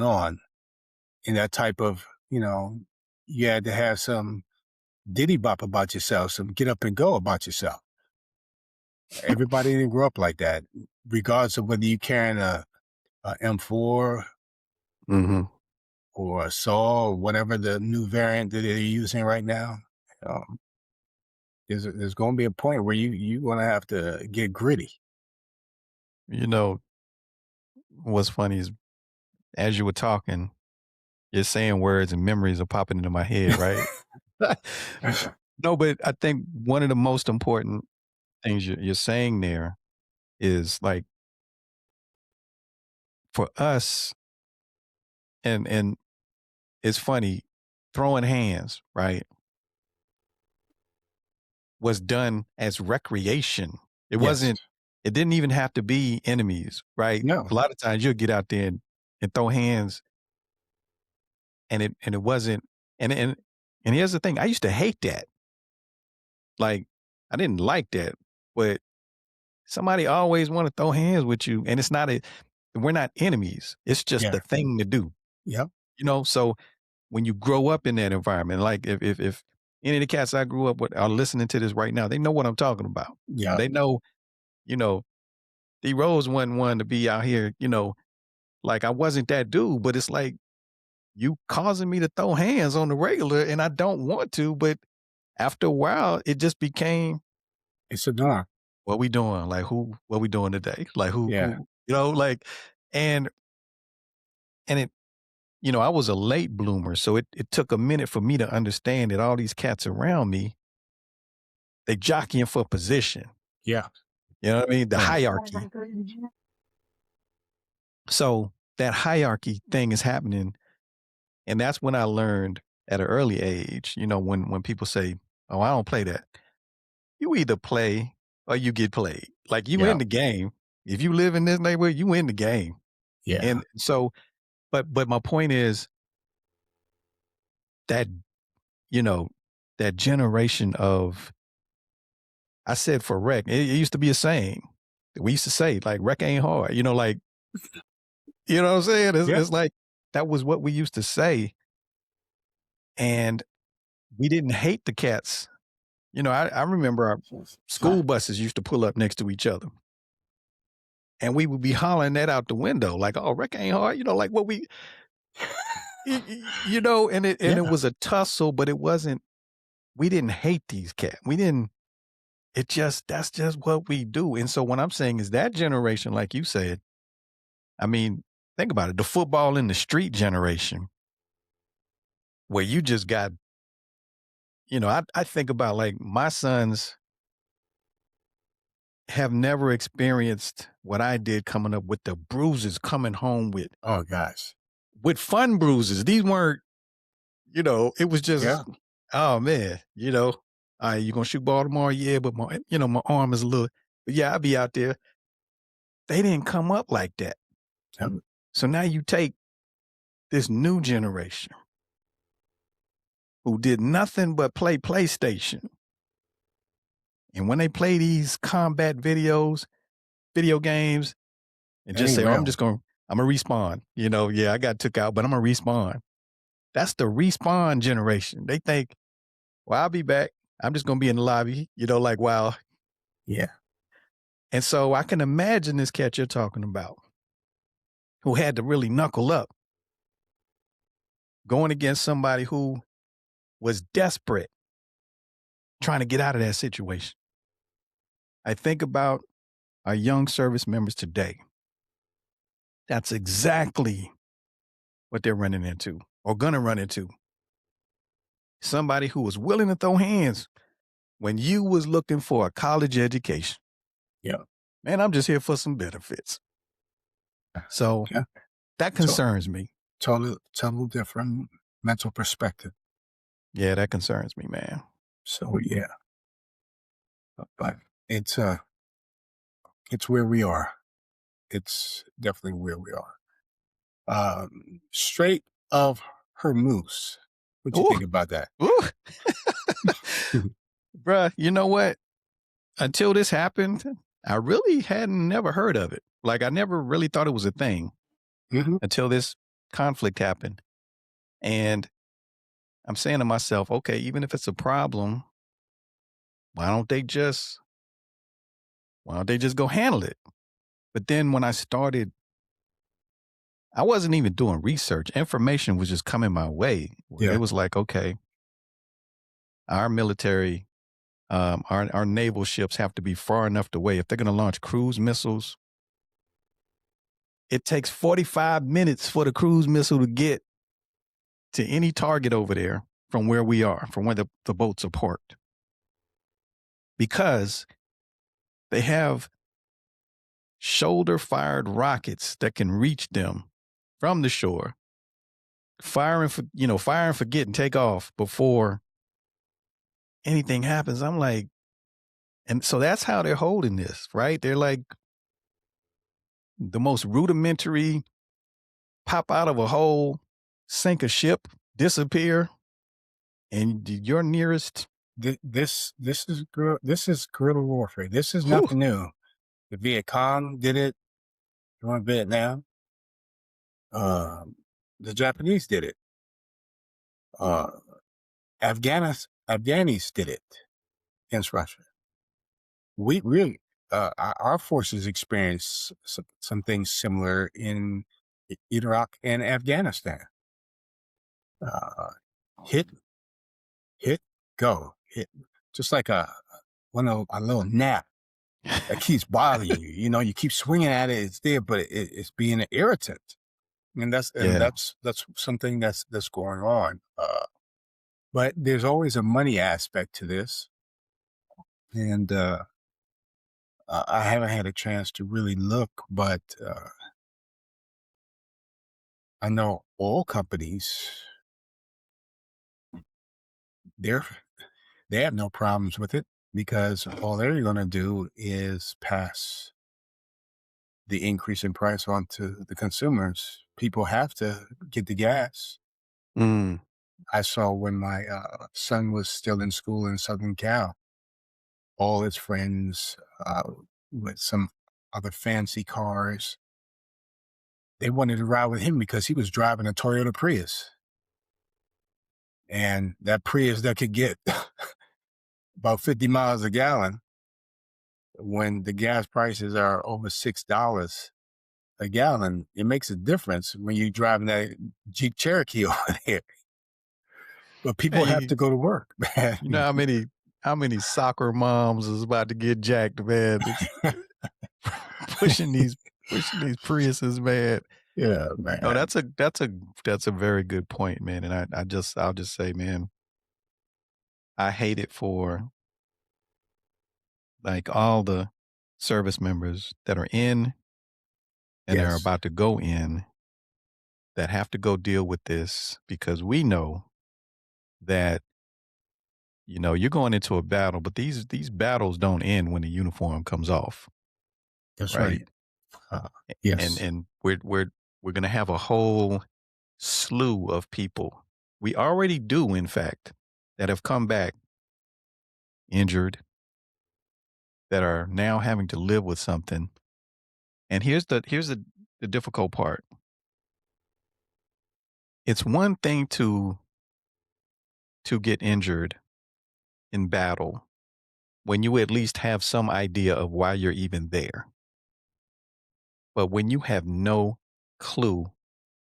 in that type of, you had to have some diddy bop about yourself, some get up and go about yourself. Everybody didn't grow up like that, regardless of whether you carrying a M4 Mhm. or a Saw or whatever the new variant that they're using right now. Um, there's going to be a point where you're going to have to get gritty. You know, what's funny is as you were talking, you're saying words and memories are popping into my head, right? No, but I think one of the most important things you're saying there is like for us, and it's funny, throwing hands, right, was done as recreation. It Yes. wasn't. It didn't even have to be enemies, right? No. A lot of times you'll get out there and throw hands, and it wasn't. And here's the thing: I used to hate that. Like I didn't like that, but somebody always want to throw hands with you, and it's not a. We're not enemies. It's just Yeah. the thing to do, Yep. So when you grow up in that environment, like if any of the cats I grew up with are listening to this right now, they know what I'm talking about. Yep. They know, you know, D Rose wasn't one to be out here, like I wasn't that dude, but it's like you causing me to throw hands on the regular and I don't want to, but after a while it just became It's a norm. what we doing? Like what we doing today? Like Yeah. like and and it I was a late bloomer, so it took a minute for me to understand that all these cats around me, they jockeying for position. Yeah. You know what I mean? The Right. hierarchy. So that hierarchy thing is happening. And that's when I learned at an early age, when people say, "Oh, I don't play that." You either play or you get played. Like you in Yeah. the game. If you live in this neighborhood, you in the game. Yeah. And so, but my point is that, you know, that generation of I said for rec, it used to be a saying. We used to say, like, rec ain't hard, like, you know what I'm saying? It's, Yeah. it's like that was what we used to say. And we didn't hate the cats. I remember our school buses used to pull up next to each other. And we would be hollering that out the window, like, "Oh, wreck ain't hard," like what and it Yeah. was a tussle, but it wasn't. We didn't hate these cats. We didn't. It just that's just what we do. And so what I'm saying is that generation, like you said, I mean, think about it, the football in the street generation, where you just got, I think about like my sons have never experienced what I did coming up with the bruises coming home Oh gosh. with fun bruises. These weren't, it was just, Yeah. oh man, all right, you gonna shoot ball tomorrow? Yeah, but my arm is a little, but yeah, I'll be out there. They didn't come up like that. Yep. So now you take this new generation who did nothing but play PlayStation. And when they play these combat video games, and That just ain't say, oh, real. I'm gonna respawn. Yeah, I got took out, but I'm gonna respawn. That's the respawn generation. They think, well, I'll be back. I'm just gonna be in the lobby, like wow. Yeah. And so I can imagine this cat you're talking about, who had to really knuckle up, going against somebody who was desperate, trying to get out of that situation. I think about our young service members today, that's exactly what they're running into or gonna run into. Somebody who was willing to throw hands when you was looking for a college education. Yeah. Man, I'm just here for some benefits. So Yeah. that So concerns me. total different mental perspective. Yeah, that concerns me, man. So yeah, but it's uh it's where we are. It's definitely where we are. Strait of Hormuz. What you Ooh, think about that? ooh. Bruh, you know what? Until this happened, I really hadn't never heard of it. Like I never really thought it was a thing Hmm. until this conflict happened. And I'm saying to myself, okay, even if it's a problem, why don't they just why don't they just go handle it? But then when I started, I wasn't even doing research. Information was just coming my way where it Yeah. was like, okay, our military, our naval ships have to be far enough away. If they're going to launch cruise missiles, it takes 45 minutes for the cruise missile to get to any target over there from where we are, from where the boats are parked, because they have shoulder fired rockets that can reach them from the shore, fire and forget and take off before anything happens. I'm like, and so that's how they're holding this, right? They're like the most rudimentary pop out of a hole, sink a ship, disappear, and your nearest. This is guerrilla warfare. This is Whew, nothing new. The Viet Cong did it during Vietnam. Um, the Japanese did it. Uh, Afghanis did it against Russia. We really, our forces experienced some things similar in Iraq and Afghanistan. Uh, hit, hit, go, hit, just like a little gnat that keeps bothering you. You know, you keep swinging at it, it's there, but it's being an irritant, and yeah. that's something that's going on. But there's always a money aspect to this, and I haven't had a chance to really look, but I know oil companies, they're they have no problems with it because all they're going to do is pass the increase in price on to the consumers. People have to get the gas. Mm. I saw when my son was still in school in Southern Cal, all his friends with some other fancy cars, they wanted to ride with him because he was driving a Toyota Prius. And that Prius that could get about 50 miles a gallon when the gas prices are over $6 a gallon, it makes a difference when you're driving that Jeep Cherokee over there. But people have Hey, to go to work, you know man. how many soccer moms is about to get jacked, man? It's pushing these pushing these Priuses, man. Yeah, No, man. that's a very good point, man. And I'll just say, man, I hate it for like all the service members that are in and are Yes, about to go in that have to go deal with this because we know that you're going into a battle, but these battles don't end when the uniform comes off, that's right. right? Uh, And yes, and we're gonna have a whole slew of people. We already do, in fact, that have come back injured, that are now having to live with something. And here's the difficult part. It's one thing to get injured in battle when you at least have some idea of why you're even there. But when you have no clue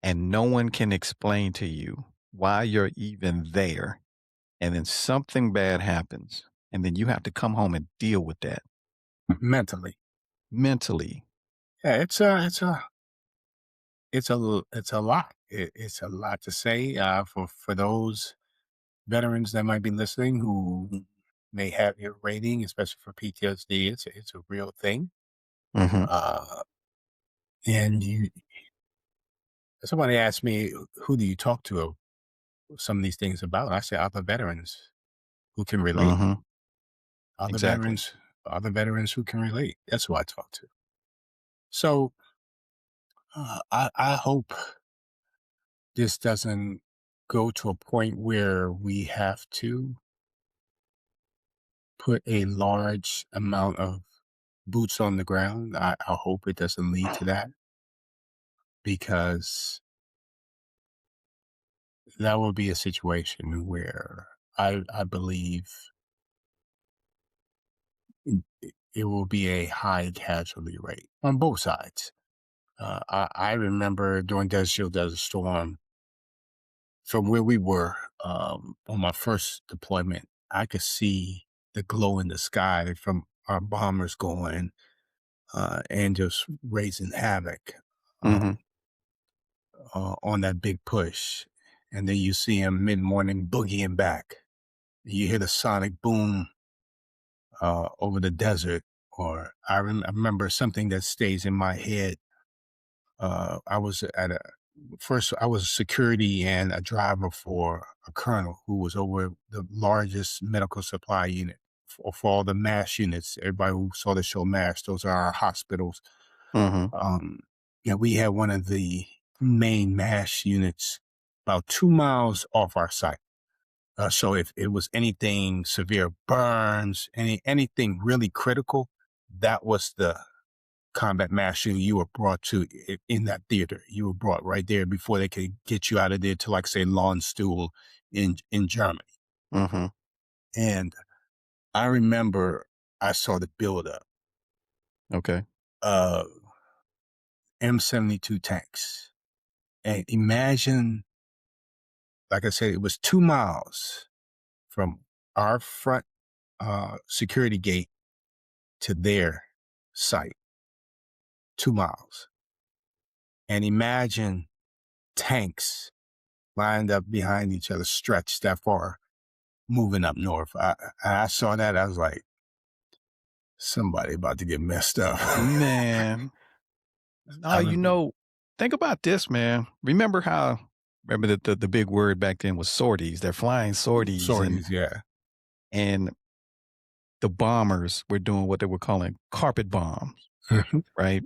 and no one can explain to you why you're even there, and then something bad happens, and then you have to come home and deal with that. mentally. mentally. Yeah, it's a lot. It's a lot to say for those veterans that might be listening who may have your rating, especially for PTSD. It's a real thing. Mhm, Uh, and you, somebody asked me, who do you talk to some of these things about? I say other veterans who can relate. mhm, Other exactly. veterans, other veterans who can relate. That's who I talk to. So I hope this doesn't go to a point where we have to put a large amount of boots on the ground. I hope it doesn't lead to that because that will be a situation where I believe it will be a high casualty rate on both sides. I remember during Desert Shield Desert Storm, from where we were on my first deployment, I could see the glow in the sky from our bombers going and just raising havoc Mhm, on that big push. And then you see him mid morning boogieing back. You hear the sonic boom over the desert. Or I remember something that stays in my head. I was at a first, I was security and a driver for a colonel who was over the largest medical supply unit for all the MASH units. Everybody who saw the show MASH, those are our hospitals. mhm, Um, yeah, we had one of the main MASH units about 2 miles off our site. So if it was anything severe burns, anything really critical, that was the combat mass you were brought to in that theater. You were brought right there before they could get you out of there to, like, say, Landstuhl in Germany. mhm, And I remember I saw the buildup okay. of M72 tanks. And imagine, like I said, it was 2 miles from our front security gate to their site, 2 miles. And imagine tanks lined up behind each other, stretched that far, moving up north. I saw that. I was like, somebody about to get messed up. Man, no, I remember think about this, man. Remember the big word back then was sorties. They're flying sorties, sorties. Yeah. and the bombers were doing what they were calling carpet bombs, right?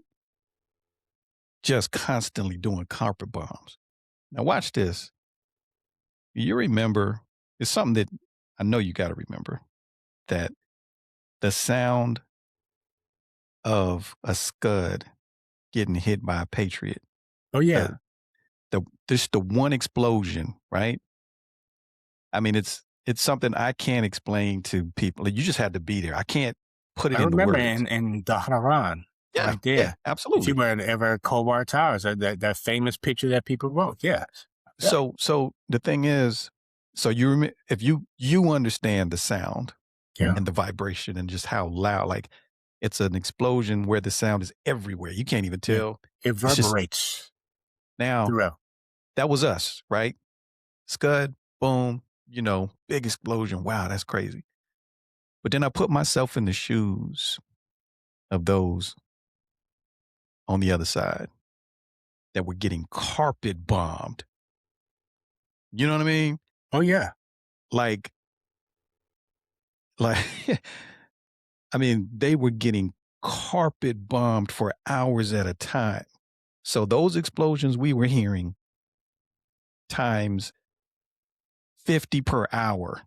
Just constantly doing carpet bombs. Now watch this. You remember it's something that I know you gotta remember, that the sound of a Scud getting hit by a Patriot, Oh yeah. the just the one explosion, right? I mean, it's something I can't explain to people. You just had to be there. I can't put it I into remember words. in Dahraran, Yeah, right yeah, there. If you absolutely. were ever at Kobar Towers, that famous picture that people wrote. Yes. Yeah. So the thing is, if you understand the sound Yeah. and the vibration and just how loud, like it's an explosion where the sound is everywhere. You can't even Yeah. tell. It It's just reverberates now throughout. that was us, right? Scud, boom, big explosion. Wow, that's crazy. But then I put myself in the shoes of those on the other side that were getting carpet bombed. You know what I mean? Oh yeah. Like, like, I mean, they were getting carpet bombed for hours at a time. So those explosions we were hearing times 50 per hour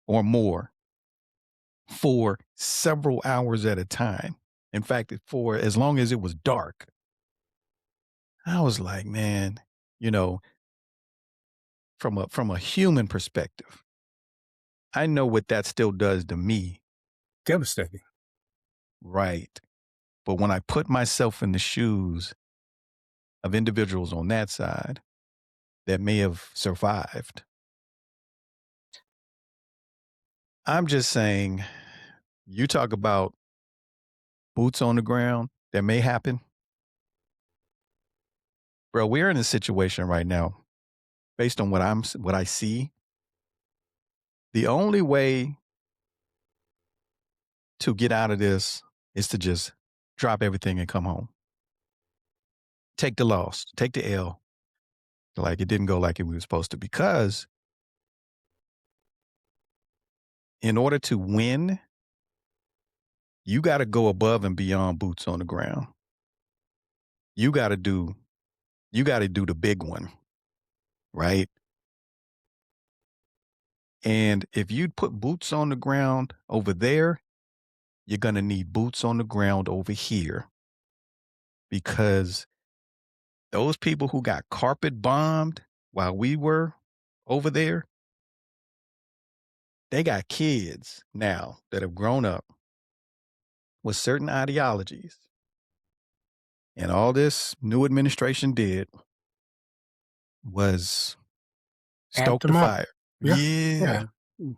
or more for several hours at a time. In fact, for as long as it was dark, I was like, man, you know, from a human perspective, I know what that still does to me, Devastating. right? But when I put myself in the shoes of individuals on that side that may have survived, I'm just saying, you talk about boots on the ground that may happen. Bro, we're in a situation right now based on what I see. The only way to get out of this is to just drop everything and come home. Take the loss, take the L. Like it didn't go like it was supposed to because in order to win, you got to go above and beyond boots on the ground. You got to do you got to do the big one, right? And if you put boots on the ground over there, you're going to need boots on the ground over here because those people who got carpet bombed while we were over there, they got kids now that have grown up with certain ideologies. And all this new administration did was Amped stoke the them up. fire. Yeah, Yeah. yeah, mm,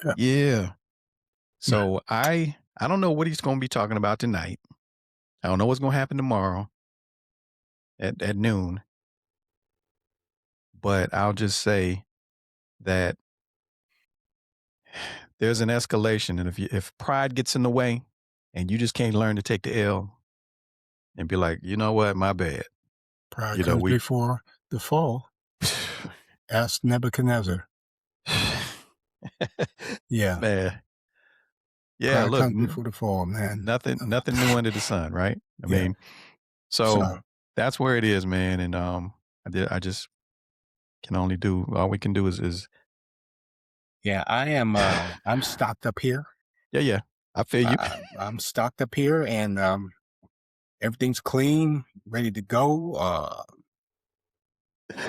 yeah. Yeah. Yeah. So I don't know what he's going to be talking about tonight. I don't know what's going to happen tomorrow at noon, but I'll just say that there's an escalation, and if pride gets in the way, and you just can't learn to take the L and be like, you know what, my bad. Pride You know comes we, before the fall. Ask Nebuchadnezzar. Yeah, man. Yeah, pride look, comes before the fall, man. nothing new under the sun, right? I Yeah. mean, so So that's where it is, man. And I just can only do all we can do is yeah, I am. I'm stocked up here. yeah, yeah. I feel you. I'm stocked up here, and everything's clean, ready to go.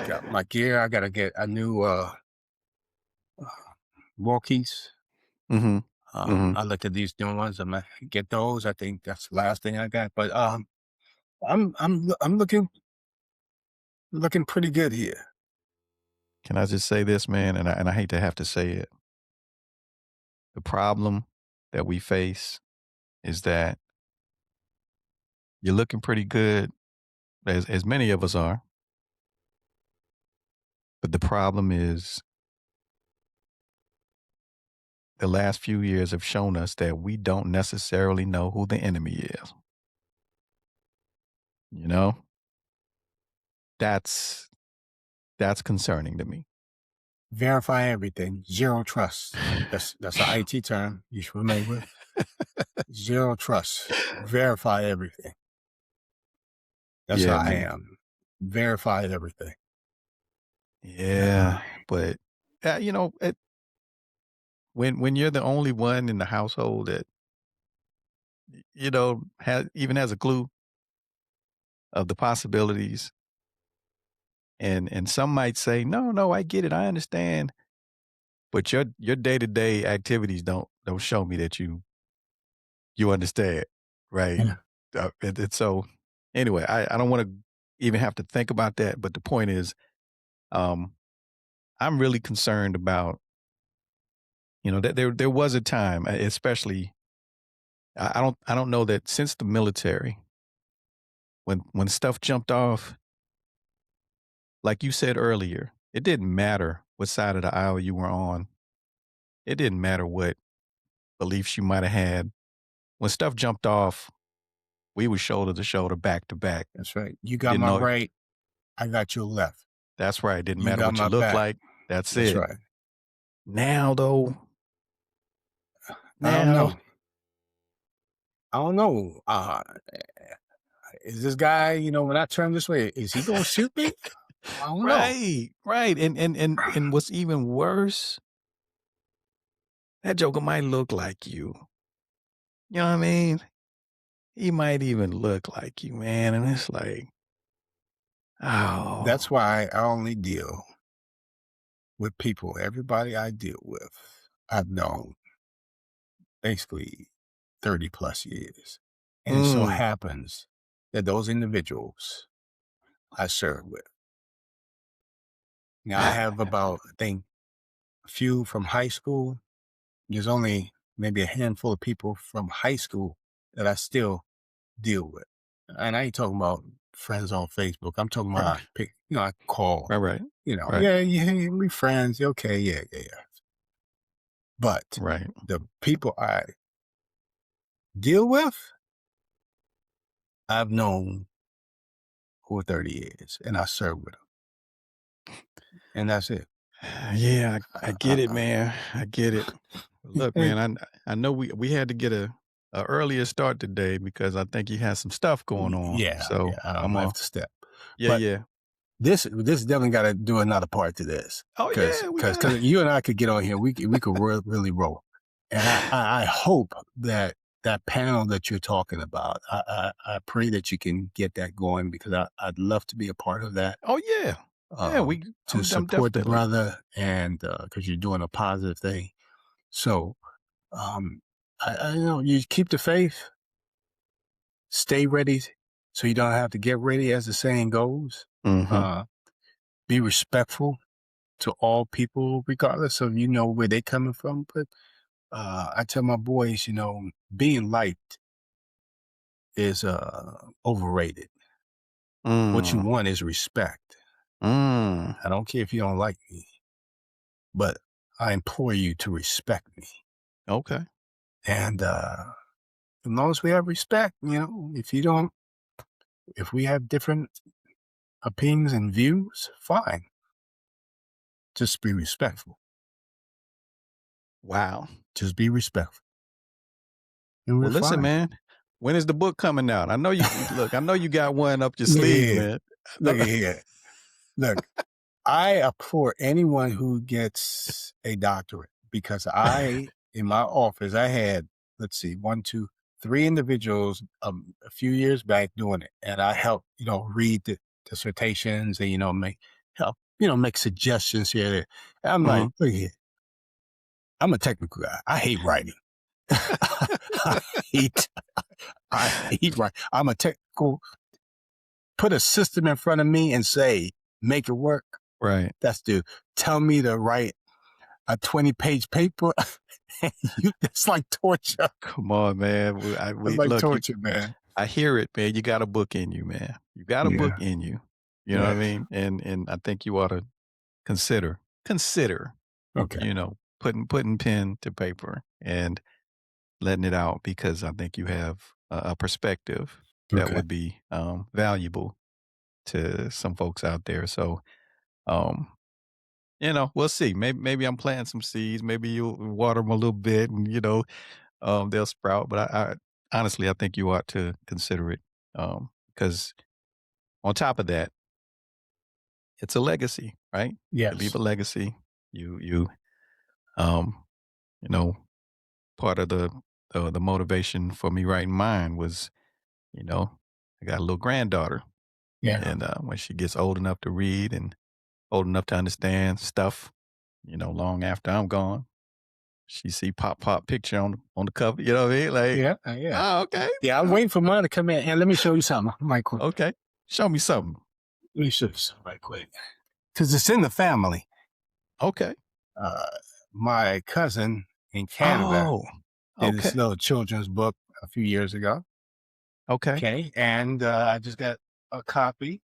Got my gear. I gotta get a new walkies. Mhm. Mhm. I looked at these new ones. I'm gonna get those. I think that's the last thing I got. But I'm looking pretty good here. Can I just say this, man? And I hate to have to say it. The problem that we face is that you're looking pretty good, as many of us are. But the problem is the last few years have shown us that we don't necessarily know who the enemy is. You know, that's that's concerning to me. Verify everything. Zero trust. That's an IT term you should familiar with. Zero trust. Verify everything. That's how Yeah, I man. am. Verify everything. Yeah, but you know, when you're the only one in the household that has a clue of the possibilities, and some might say, no, no, I get it, I understand, but your day to day activities don't show me that you understand, right? Yeah. So anyway, I don't want to even have to think about that. But the point is, um, I'm really concerned about that there was a time, especially I don't know that since the military when stuff jumped off, like you said earlier, it didn't matter what side of the aisle you were on. It didn't matter what beliefs you might have had. When stuff jumped off, we were shoulder to shoulder, back to back. That's right. You got Didn't my know right. I got your left. that's right. Didn't You matter got what you my look back. like. That's That's it. right. Now though, I don't now know. I don't know. Is this guy, when I turn this way, is he gonna shoot me? I don't know. right, right. And what's even worse, that joker might look like you. You know what I mean? He might even look like you, man. And it's like, That's oh, why I only deal with people. Everybody I deal with, I've known basically 30 plus years. And it so mm, happens that those individuals I serve with. Now I have about, I think, a few from high school. There's only maybe a handful of people from high school that I still deal with. And I ain't talking about friends on Facebook. I'm talking about Right. I pick, I call, Right, right. Right. yeah, yeah, we friends. Okay, yeah, yeah, yeah. But Right. the people I deal with, I've known for 30 years and I serve with them. And that's it. Yeah, I I, get it, man. I get it. Look, and man, I know we had to get a earlier start today because I think you had some stuff going on. yeah, So yeah, I I'm might have a to step. yeah, But yeah. this definitely got to do another part to this Oh because yeah, we because got because you and I could get on here. We could really roll. And I hope that that panel that you're talking about, I pray that you can get that going because I'd love to be a part of that. Oh yeah. Yeah, Um, to I'm support the definitely. brother and because you're doing a positive thing. So you keep the faith, stay ready, so you don't have to get ready, as the saying goes. Mhm. Uh, be respectful to all people, regardless of where they coming from. But I tell my boys, being liked is overrated. What you Mm. want is respect. Mm. I don't care if you don't like me, but I implore you to respect me. Okay. And as long as we have respect, if we have different opinions and views, fine. Just be respectful. Wow. Just be respectful, and we're Well, listen, fine. man. When is the book coming out? I know look, I know you got one up your Look at sleeve, here. man. Look at here. Look, I applaud anyone who gets a doctorate because in my office, I had, let's see, one, two, three individuals a few years back doing it. And I helped, read the dissertations and, make suggestions here. There. And I'm like, Mhm. look here, I'm a technical guy. I hate writing. I hate, I hate writing. I'm a technical, put a system in front of me and say, make it work. Right. That's the tell me to write a 20-page paper. It's like torture. Come on, man. It's We like look, you torture, man. I hear it, man. You got a book in you, man. You got a book Yeah. in you. You know what I Yeah. mean? And I think you ought to consider, Okay. putting pen to paper and letting it out because I think you have a perspective that Okay. would be valuable to some folks out there. So, um, we'll see. Maybe I'm planting some seeds. Maybe you'll water them a little bit, and they'll sprout. But I honestly, I think you ought to consider it because on top of that, it's a legacy, right? You leave Yes. a legacy. You um, you know, part of the motivation for me writing mine was, you know, I got a little granddaughter, Yeah. and when she gets old enough to read and old enough to understand stuff, long after I'm gone, she see pop picture on the cover. You know what I mean? Like, Yeah. Yeah. oh, okay, Yeah. I'm waiting for mine to come in. And let me show you something, Michael. okay, show me something. Let me show you something right quick. Because it's in the family. Okay. Uh, my cousin in Canada Oh, did this okay, little children's book a few years ago. okay. Okay. And I just got a copy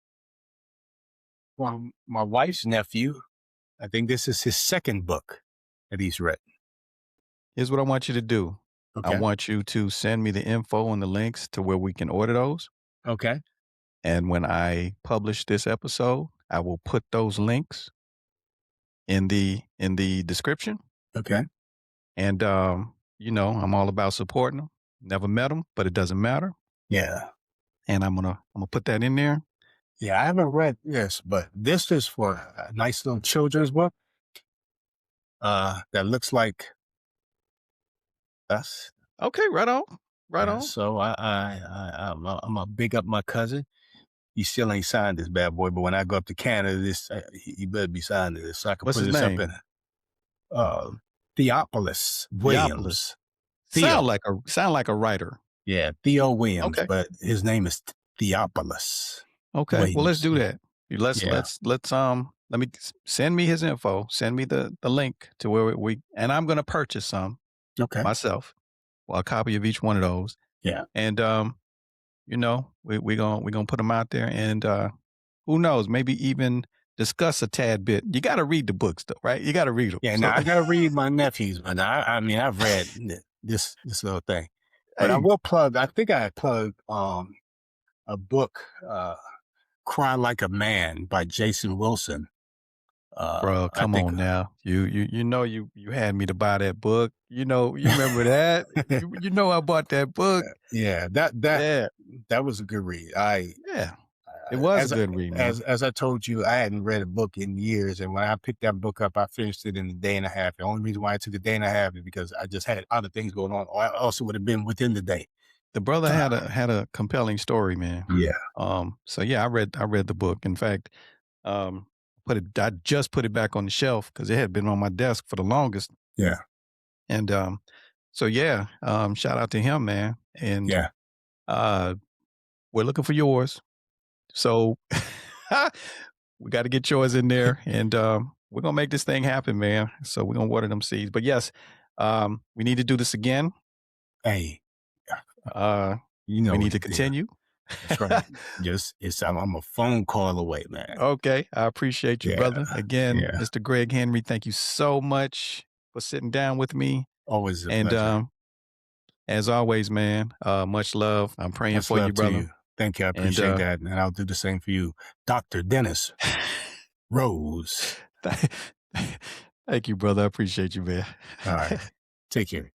from my wife's nephew. I think this is his second book that he's read. Here's what I want you to do. I Okay. want you to send me the info and the links to where we can order those. Okay. And when I publish this episode, I will put those links in the description. Okay. And I'm all about supporting them. Never met them, but it doesn't matter. Yeah. And I'm gonna put that in there. Yeah. I haven't read this, but this is for a nice little children's book that looks like us. Okay, right on, right on. So I'm a big up my cousin. He still ain't signed this bad boy, but when I go up to Canada, he better be signed to this so I can What's put his this up name? in uh, Theopolis Theopolis. Williams. Sound Theo. like a writer. Yeah, Theo Williams, Okay. but his name is Theopolis Okay. Well, let's Williams. do Yeah. that. Let's Yeah. let me send me his info. Send me the link to where and I'm gonna purchase some Okay. myself. Well, a copy of each one of those. Yeah. And we gonna put them out there, and who knows, maybe even discuss a tad bit. You got to read the books, though, right? You got to read them. Yeah, So, now I gotta read my nephews, but I mean, I've read this little thing. But I hey, will plug, I think I plug, a book, Cry Like a Man by Jason Wilson. bro, I come think on now. You had me to buy that book. You remember that? I bought that book. yeah, Yeah, that was a good read. yeah. It was a As good read, man. as I told you, I hadn't read a book in years, and when I picked that book up, I finished it in a day and a half. The only reason why it took a day and a half is because I just had other things going on, or I also would have been within the day. The brother Uh, had a compelling story, man. yeah, So yeah, I read the book. In fact, I just put it back on the shelf because it had been on my desk for the longest. yeah, And so yeah, shout out to him, man. And yeah. uh, we're looking for yours. So we got to get yours in there, and we're gonna make this thing happen, man. So we're gonna water them seeds. But yes, we need to do this again. Hey, Uh, you we know need what to to do. continue. That's right. Just I'm a phone call away, man. Okay, I appreciate you, Yeah, brother. Again, yeah. Mr. Greg Henry, thank you so much for sitting down with me. Always a And pleasure. as always, man, much love. I'm praying Much for you, love to brother. you. Thank you. I And appreciate that, and I'll do the same for you, Doctor Dennis Rose. thank you, brother. I appreciate you, man. All right. Take care.